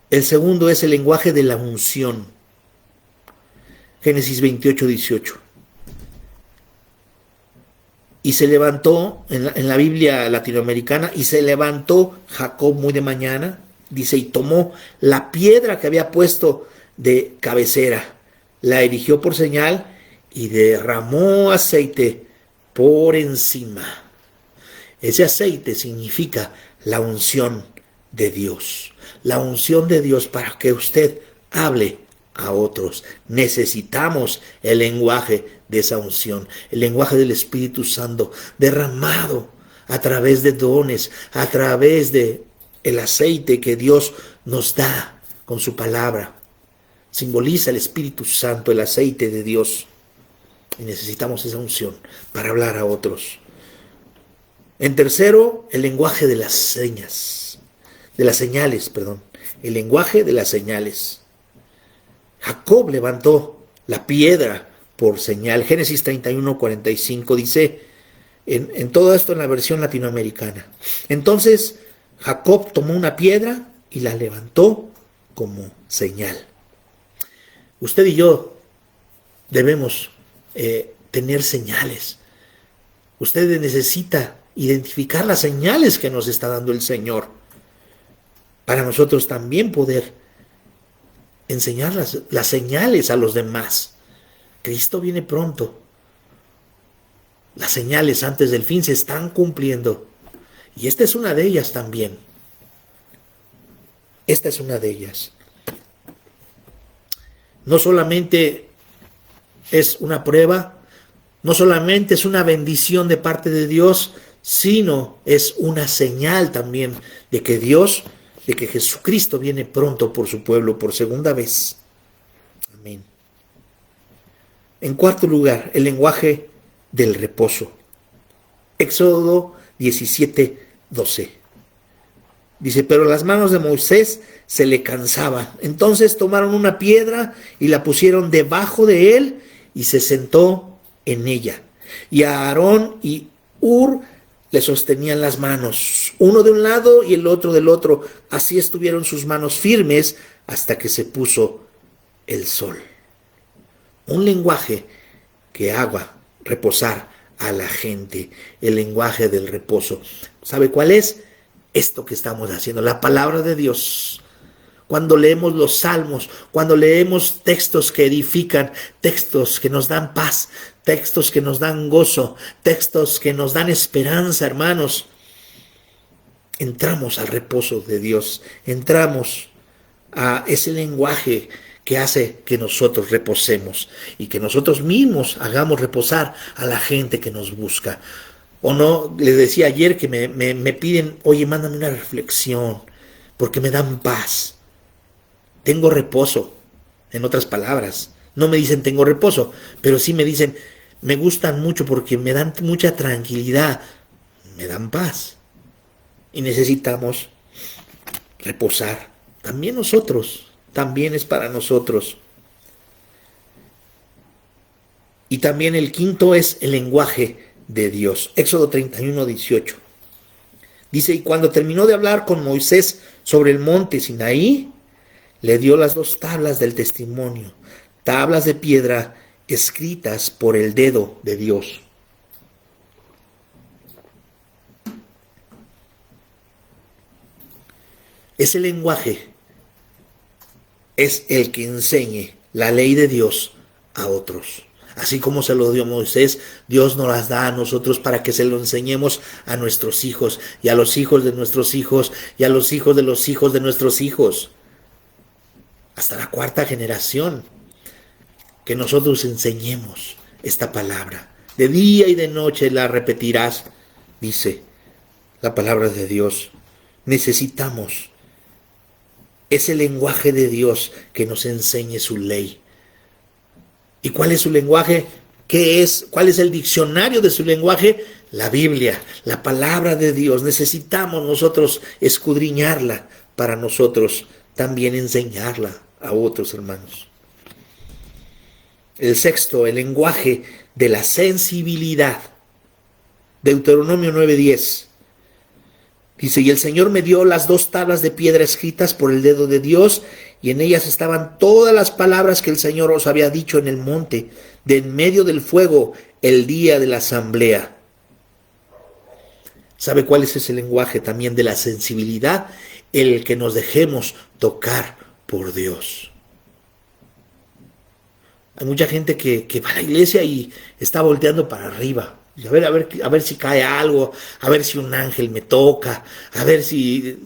S2: El segundo es el lenguaje de la unción. Génesis 28, 18. Y se levantó, en la Biblia latinoamericana, y se levantó Jacob muy de mañana, dice, y tomó la piedra que había puesto de cabecera, la erigió por señal y derramó aceite por encima. Ese aceite significa la unción de Dios. La unción de Dios para que usted hable a otros. Necesitamos el lenguaje de esa unción, el lenguaje del Espíritu Santo derramado a través de dones, a través de el aceite que Dios nos da con su palabra. Simboliza el Espíritu Santo, el aceite de Dios. Y necesitamos esa unción para hablar a otros. En tercero, el lenguaje de las señales. El lenguaje de las señales. Jacob levantó la piedra por señal. Génesis 31, 45 dice, en todo esto en la versión latinoamericana. Entonces Jacob tomó una piedra y la levantó como señal. Usted y yo debemos tener señales. Usted necesita identificar las señales que nos está dando el Señor, para nosotros también poder enseñar las señales a los demás. Cristo viene pronto. Las señales antes del fin se están cumpliendo. Y esta es una de ellas también. Esta es una de ellas. no solamente es una prueba, no solamente es una bendición de parte de Dios, sino es una señal también de que Dios, de que Jesucristo viene pronto por su pueblo por segunda vez. Amén. En cuarto lugar, el lenguaje del reposo. Éxodo 17:12. Dice, pero las manos de Moisés se le cansaban. Entonces tomaron una piedra y la pusieron debajo de él y se sentó en ella. Y a Aarón y Hur le sostenían las manos, uno de un lado y el otro del otro. Así estuvieron sus manos firmes hasta que se puso el sol. Un lenguaje que haga reposar a la gente, el lenguaje del reposo. ¿Sabe cuál es? Esto que estamos haciendo, la palabra de Dios. Cuando leemos los salmos, cuando leemos textos que edifican, textos que nos dan paz, textos que nos dan gozo, textos que nos dan esperanza, hermanos, entramos al reposo de Dios, entramos a ese lenguaje que hace que nosotros reposemos y que nosotros mismos hagamos reposar a la gente que nos busca. O no, les decía ayer que me piden, oye, mándame una reflexión, porque me dan paz. Tengo reposo, en otras palabras. No me dicen tengo reposo, pero sí me dicen, me gustan mucho porque me dan mucha tranquilidad, me dan paz. Y necesitamos reposar. También nosotros, también es para nosotros. Y también el quinto es el lenguaje de Dios. Éxodo 31:18. Dice, y cuando terminó de hablar con Moisés sobre el monte Sinaí, le dio las 2 tablas del testimonio, tablas de piedra escritas por el dedo de Dios. Ese lenguaje es el que enseñe la ley de Dios a otros. Así como se lo dio Moisés, Dios nos las da a nosotros para que se lo enseñemos a nuestros hijos y a los hijos de nuestros hijos y a los hijos de los hijos de nuestros hijos. Hasta la 4ª generación. Que nosotros enseñemos esta palabra. De día y de noche la repetirás, dice la palabra de Dios. Necesitamos ese lenguaje de Dios que nos enseñe su ley. ¿Y cuál es su lenguaje? ¿Qué es? ¿Cuál es el diccionario de su lenguaje? La Biblia, la palabra de Dios. Necesitamos nosotros escudriñarla para nosotros también enseñarla a otros hermanos. El sexto, el lenguaje de la sensibilidad. Deuteronomio 9:10. Dice, y el Señor me dio las 2 tablas de piedra escritas por el dedo de Dios, y en ellas estaban todas las palabras que el Señor os había dicho en el monte, de en medio del fuego, el día de la asamblea. ¿Sabe cuál es ese lenguaje también de la sensibilidad? El que nos dejemos tocar por Dios. Hay mucha gente que va a la iglesia y está volteando para arriba. A ver si cae algo, a ver si un ángel me toca, a ver si...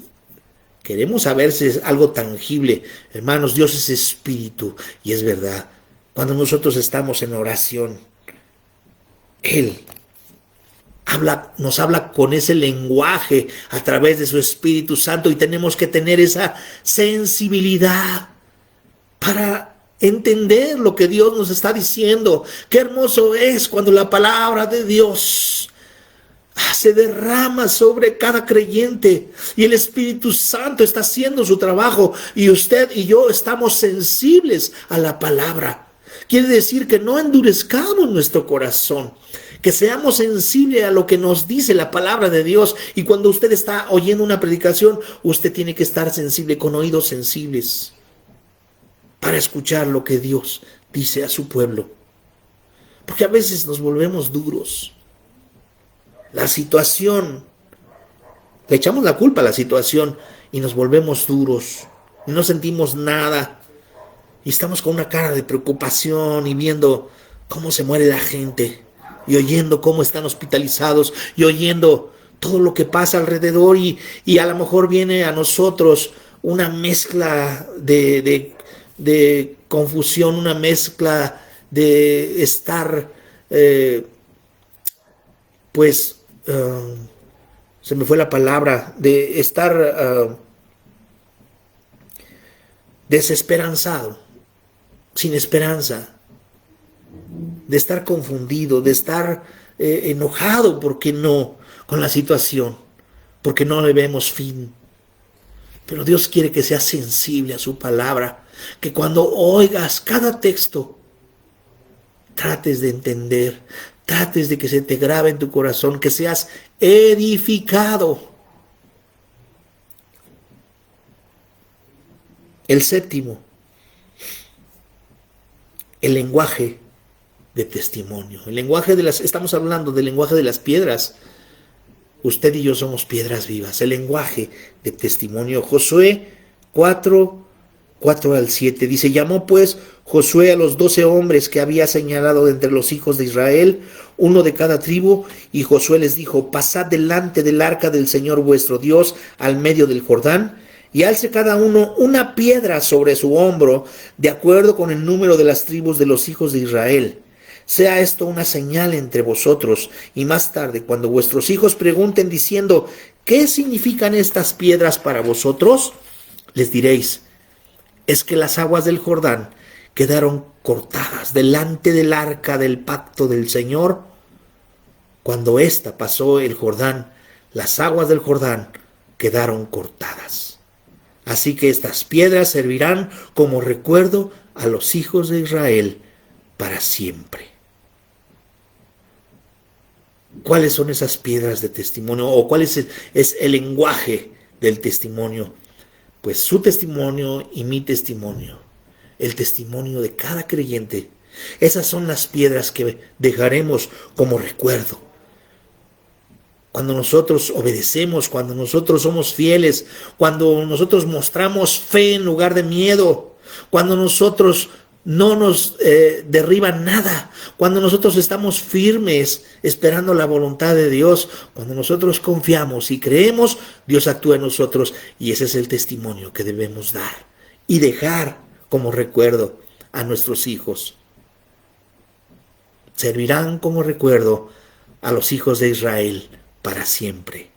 S2: Queremos saber si es algo tangible. Hermanos, Dios es espíritu y es verdad. Cuando nosotros estamos en oración, Él nos habla con ese lenguaje a través de su Espíritu Santo y tenemos que tener esa sensibilidad para entender lo que Dios nos está diciendo. Qué hermoso es cuando la palabra de Dios se derrama sobre cada creyente y el Espíritu Santo está haciendo su trabajo y usted y yo estamos sensibles a la palabra. Quiere decir que no endurezcamos nuestro corazón, que seamos sensibles a lo que nos dice la palabra de Dios. Y cuando usted está oyendo una predicación, usted tiene que estar sensible, con oídos sensibles, para escuchar lo que Dios dice a su pueblo. Porque a veces nos volvemos duros. La situación, le echamos la culpa a la situación y nos volvemos duros. Y no sentimos nada. Y estamos con una cara de preocupación y viendo cómo se muere la gente. Y oyendo cómo están hospitalizados. Y oyendo todo lo que pasa alrededor. Y a lo mejor viene a nosotros una mezcla de confusión, una mezcla de estar, se me fue la palabra, de estar desesperanzado, sin esperanza, de estar confundido, de estar enojado porque no, con la situación, porque no le vemos fin. Pero Dios quiere que seas sensible a su palabra, que cuando oigas cada texto, trates de entender, trates de que se te grabe en tu corazón, que seas edificado. El séptimo, el lenguaje de testimonio. El lenguaje estamos hablando del lenguaje de las piedras. Usted y yo somos piedras vivas. El lenguaje de testimonio. Josué 4:4-7 dice: llamó pues Josué a los 12 hombres que había señalado de entre los hijos de Israel, uno de cada tribu, y Josué les dijo: pasad delante del arca del Señor vuestro Dios al medio del Jordán, y alce cada uno una piedra sobre su hombro, de acuerdo con el número de las tribus de los hijos de Israel. Sea esto una señal entre vosotros, y más tarde, cuando vuestros hijos pregunten diciendo: ¿qué significan estas piedras para vosotros? Les diréis: es que las aguas del Jordán quedaron cortadas delante del arca del pacto del Señor. Cuando ésta pasó el Jordán, las aguas del Jordán quedaron cortadas. Así que estas piedras servirán como recuerdo a los hijos de Israel para siempre. ¿Cuáles son esas piedras de testimonio? ¿O cuál es el lenguaje del testimonio? Pues su testimonio y mi testimonio, el testimonio de cada creyente. Esas son las piedras que dejaremos como recuerdo. Cuando nosotros obedecemos, cuando nosotros somos fieles, cuando nosotros mostramos fe en lugar de miedo, cuando nosotros no nos derriba nada, cuando nosotros estamos firmes esperando la voluntad de Dios, cuando nosotros confiamos y creemos, Dios actúa en nosotros, y ese es el testimonio que debemos dar y dejar como recuerdo a nuestros hijos. Servirán como recuerdo a los hijos de Israel para siempre.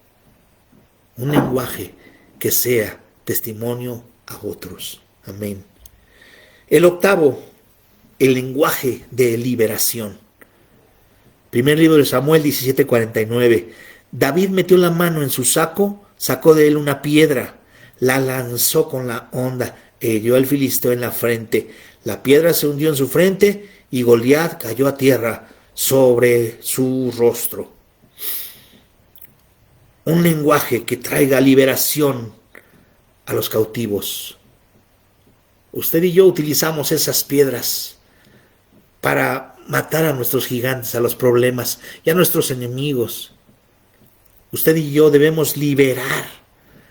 S2: Un lenguaje que sea testimonio a otros. Amén. El octavo, el lenguaje de liberación. Primer libro de Samuel 17:49. David metió la mano en su saco, sacó de él una piedra, la lanzó con la honda e hirió al filisteo en la frente. La piedra se hundió en su frente y Goliat cayó a tierra sobre su rostro. Un lenguaje que traiga liberación a los cautivos. Usted y yo utilizamos esas piedras para matar a nuestros gigantes, a los problemas y a nuestros enemigos. Usted y yo debemos liberar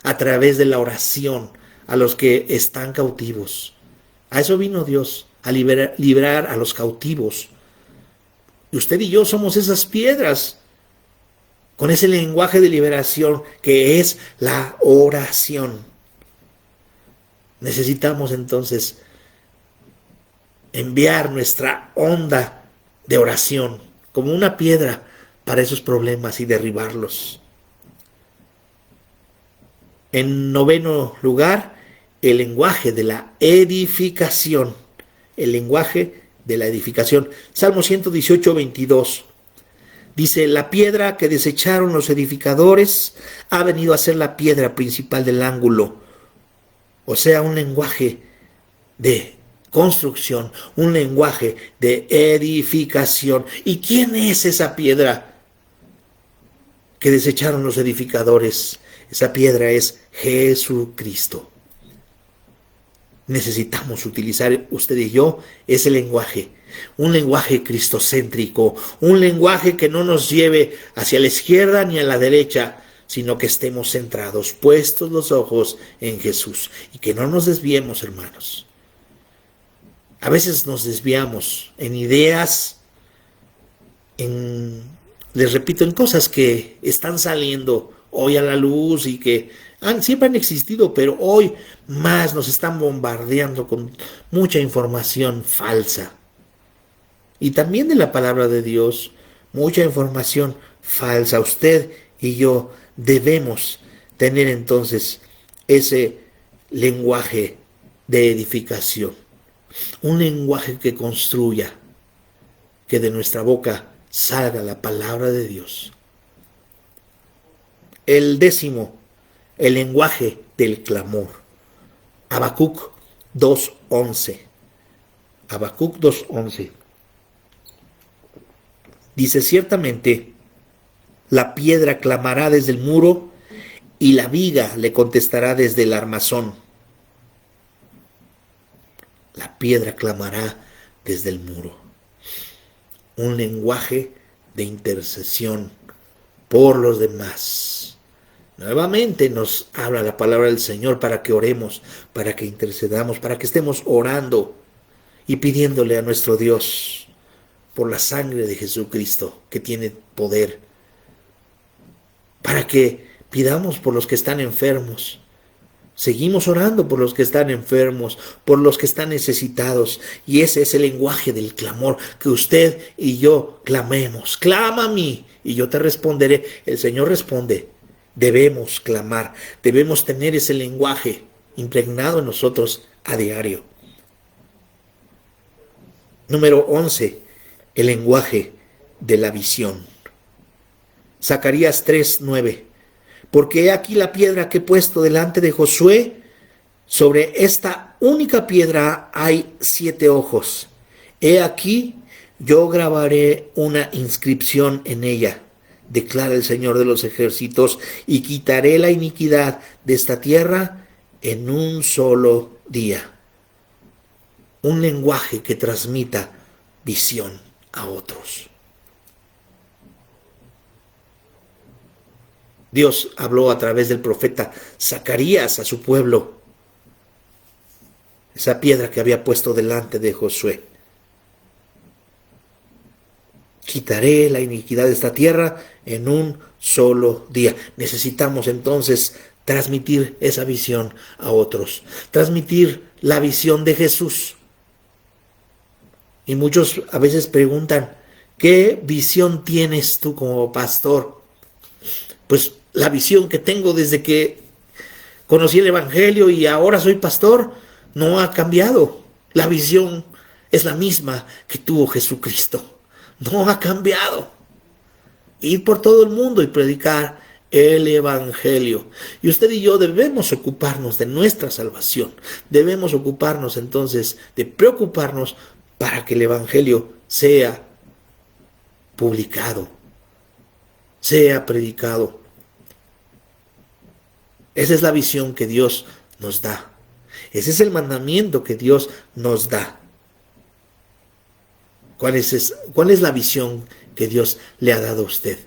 S2: a través de la oración a los que están cautivos. A eso vino Dios, a liberar a los cautivos. Y usted y yo somos esas piedras con ese lenguaje de liberación que es la oración. Necesitamos entonces enviar nuestra onda de oración como una piedra para esos problemas y derribarlos. En noveno lugar, el lenguaje de la edificación. El lenguaje de la edificación. Salmo 118:22. Dice: la piedra que desecharon los edificadores ha venido a ser la piedra principal del ángulo. O sea, un lenguaje de construcción, un lenguaje de edificación. ¿Y quién es esa piedra que desecharon los edificadores? Esa piedra es Jesucristo. Necesitamos utilizar, usted y yo, ese lenguaje. Un lenguaje cristocéntrico, un lenguaje que no nos lleve hacia la izquierda ni a la derecha, sino que estemos centrados, puestos los ojos en Jesús, y que no nos desviemos, hermanos. A veces nos desviamos en ideas, les repito, en cosas que están saliendo hoy a la luz y que Siempre han existido, pero hoy más nos están bombardeando con mucha información falsa. Y también de la palabra de Dios, mucha información falsa. Usted y yo debemos tener entonces ese lenguaje de edificación. Un lenguaje que construya, que de nuestra boca salga la palabra de Dios. El 10, el lenguaje del clamor. Habacuc 2:11. Habacuc 2:11. Dice: ciertamente la piedra clamará desde el muro y la viga le contestará desde el armazón. La piedra clamará desde el muro. Un lenguaje de intercesión por los demás. Nuevamente nos habla la palabra del Señor para que oremos, para que intercedamos, para que estemos orando y pidiéndole a nuestro Dios por la sangre de Jesucristo, que tiene poder, para que pidamos por los que están enfermos. Seguimos orando por los que están enfermos, por los que están necesitados. Y ese es el lenguaje del clamor, que usted y yo clamemos. Clama a mí y yo te responderé. El Señor responde. Debemos clamar, debemos tener ese lenguaje impregnado en nosotros a diario. Número 11, el lenguaje de la visión. Zacarías 3:9. Porque he aquí la piedra que he puesto delante de Josué, sobre esta única piedra hay 7 ojos. He aquí, yo grabaré una inscripción en ella, declara el Señor de los ejércitos, y quitaré la iniquidad de esta tierra en un solo día. Un lenguaje que transmita visión a otros. Dios habló a través del profeta Zacarías a su pueblo. Esa piedra que había puesto delante de Josué. Quitaré la iniquidad de esta tierra en un solo día. Necesitamos entonces transmitir esa visión a otros. Transmitir la visión de Jesús. Y muchos a veces preguntan, ¿qué visión tienes tú como pastor? Pues la visión que tengo desde que conocí el Evangelio y ahora soy pastor no ha cambiado. La visión es la misma que tuvo Jesucristo. No ha cambiado. Ir por todo el mundo y predicar el Evangelio. Y usted y yo debemos ocuparnos de nuestra salvación. Debemos ocuparnos entonces de preocuparnos para que el Evangelio sea publicado, sea predicado. Esa es la visión que Dios nos da. Ese es el mandamiento que Dios nos da. ¿Cuál es la visión que Dios le ha dado a usted?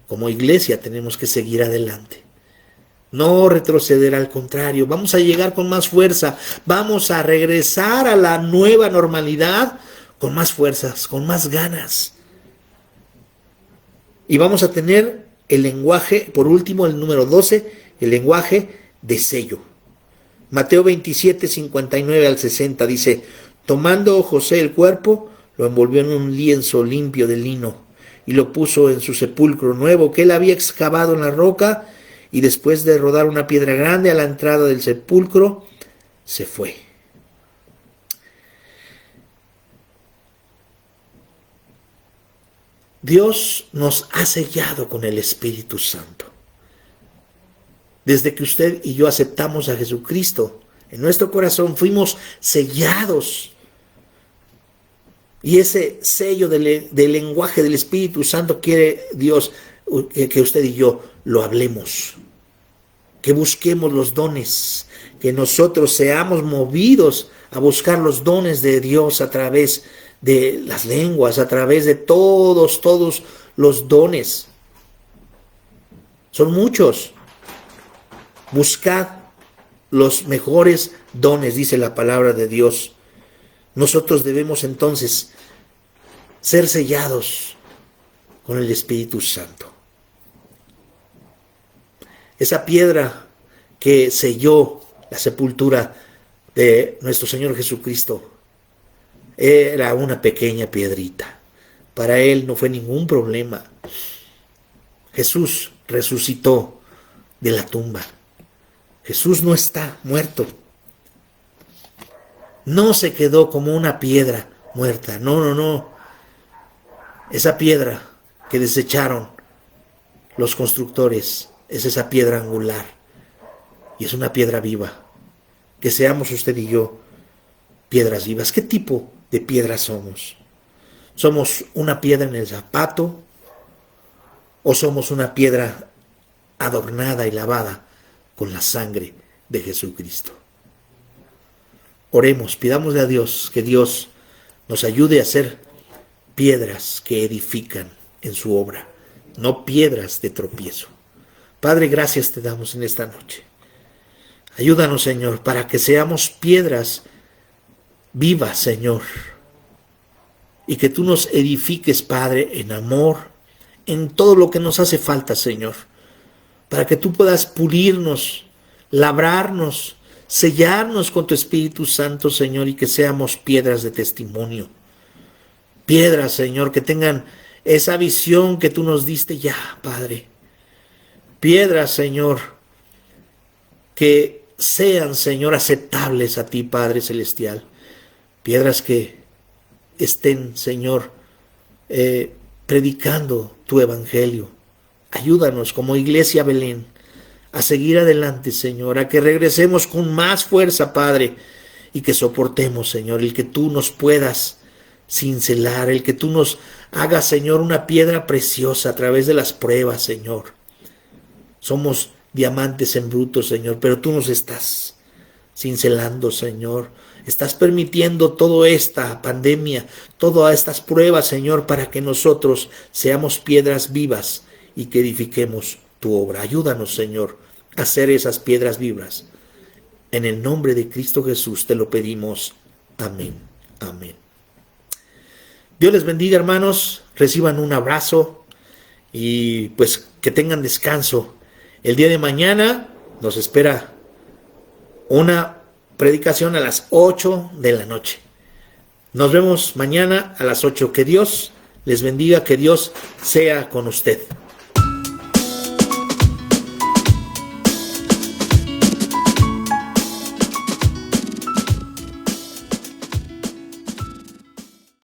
S2: Como iglesia tenemos que seguir adelante. No retroceder, al contrario. Vamos a llegar con más fuerza. Vamos a regresar a la nueva normalidad con más fuerzas, con más ganas. Y vamos a tener el lenguaje, por último, el número 12, el lenguaje de sello. Mateo 27, 59 al 60 dice: tomando José el cuerpo, lo envolvió en un lienzo limpio de lino y lo puso en su sepulcro nuevo que él había excavado en la roca, y después de rodar una piedra grande a la entrada del sepulcro, se fue. Dios nos ha sellado con el Espíritu Santo. Desde que usted y yo aceptamos a Jesucristo en nuestro corazón, fuimos sellados. Y ese sello del lenguaje del Espíritu Santo quiere Dios que usted y yo lo hablemos. Que busquemos los dones. Que nosotros seamos movidos a buscar los dones de Dios a través de las lenguas, a través de todos los dones. Son muchos. Buscad los mejores dones, dice la palabra de Dios. Nosotros debemos entonces ser sellados con el Espíritu Santo. esa piedra que selló la sepultura de nuestro Señor Jesucristo, era una pequeña piedrita. Para él no fue ningún problema. Jesús resucitó de la tumba. Jesús no está muerto. No se quedó como una piedra muerta. No. Esa piedra que desecharon los constructores es esa piedra angular. Y es una piedra viva. Que seamos usted y yo piedras vivas. ¿Qué tipo de piedra somos? ¿Somos una piedra en el zapato? ¿O somos una piedra adornada y lavada con la sangre de Jesucristo? Oremos, pidámosle a Dios que Dios nos ayude a ser piedras que edifican en su obra, no piedras de tropiezo. Padre, gracias te damos en esta noche. Ayúdanos, Señor, para que seamos piedras vivas, Señor, y que tú nos edifiques, Padre, en amor, en todo lo que nos hace falta, Señor, para que tú puedas pulirnos, labrarnos, sellarnos con tu Espíritu Santo, Señor, y que seamos piedras de testimonio. Piedras, Señor, que tengan esa visión que tú nos diste ya, Padre. Piedras, Señor, que sean, Señor, aceptables a ti, Padre Celestial. Piedras que estén, Señor, predicando tu evangelio. Ayúdanos como Iglesia Belén a seguir adelante, Señor, a que regresemos con más fuerza, Padre, y que soportemos, Señor, el que tú nos puedas cincelar, el que tú nos hagas, Señor, una piedra preciosa a través de las pruebas, Señor. Somos diamantes en bruto, Señor, pero tú nos estás cincelando, Señor. Estás permitiendo toda esta pandemia, todas estas pruebas, Señor, para que nosotros seamos piedras vivas y que edifiquemos tu obra. Ayúdanos, Señor, a ser esas piedras vivas. En el nombre de Cristo Jesús te lo pedimos. Amén. Amén. Dios les bendiga, hermanos. Reciban un abrazo y pues que tengan descanso. El día de mañana nos espera una predicación a las 8 de la noche. Nos vemos mañana a las 8. Que Dios les bendiga, que Dios sea con usted.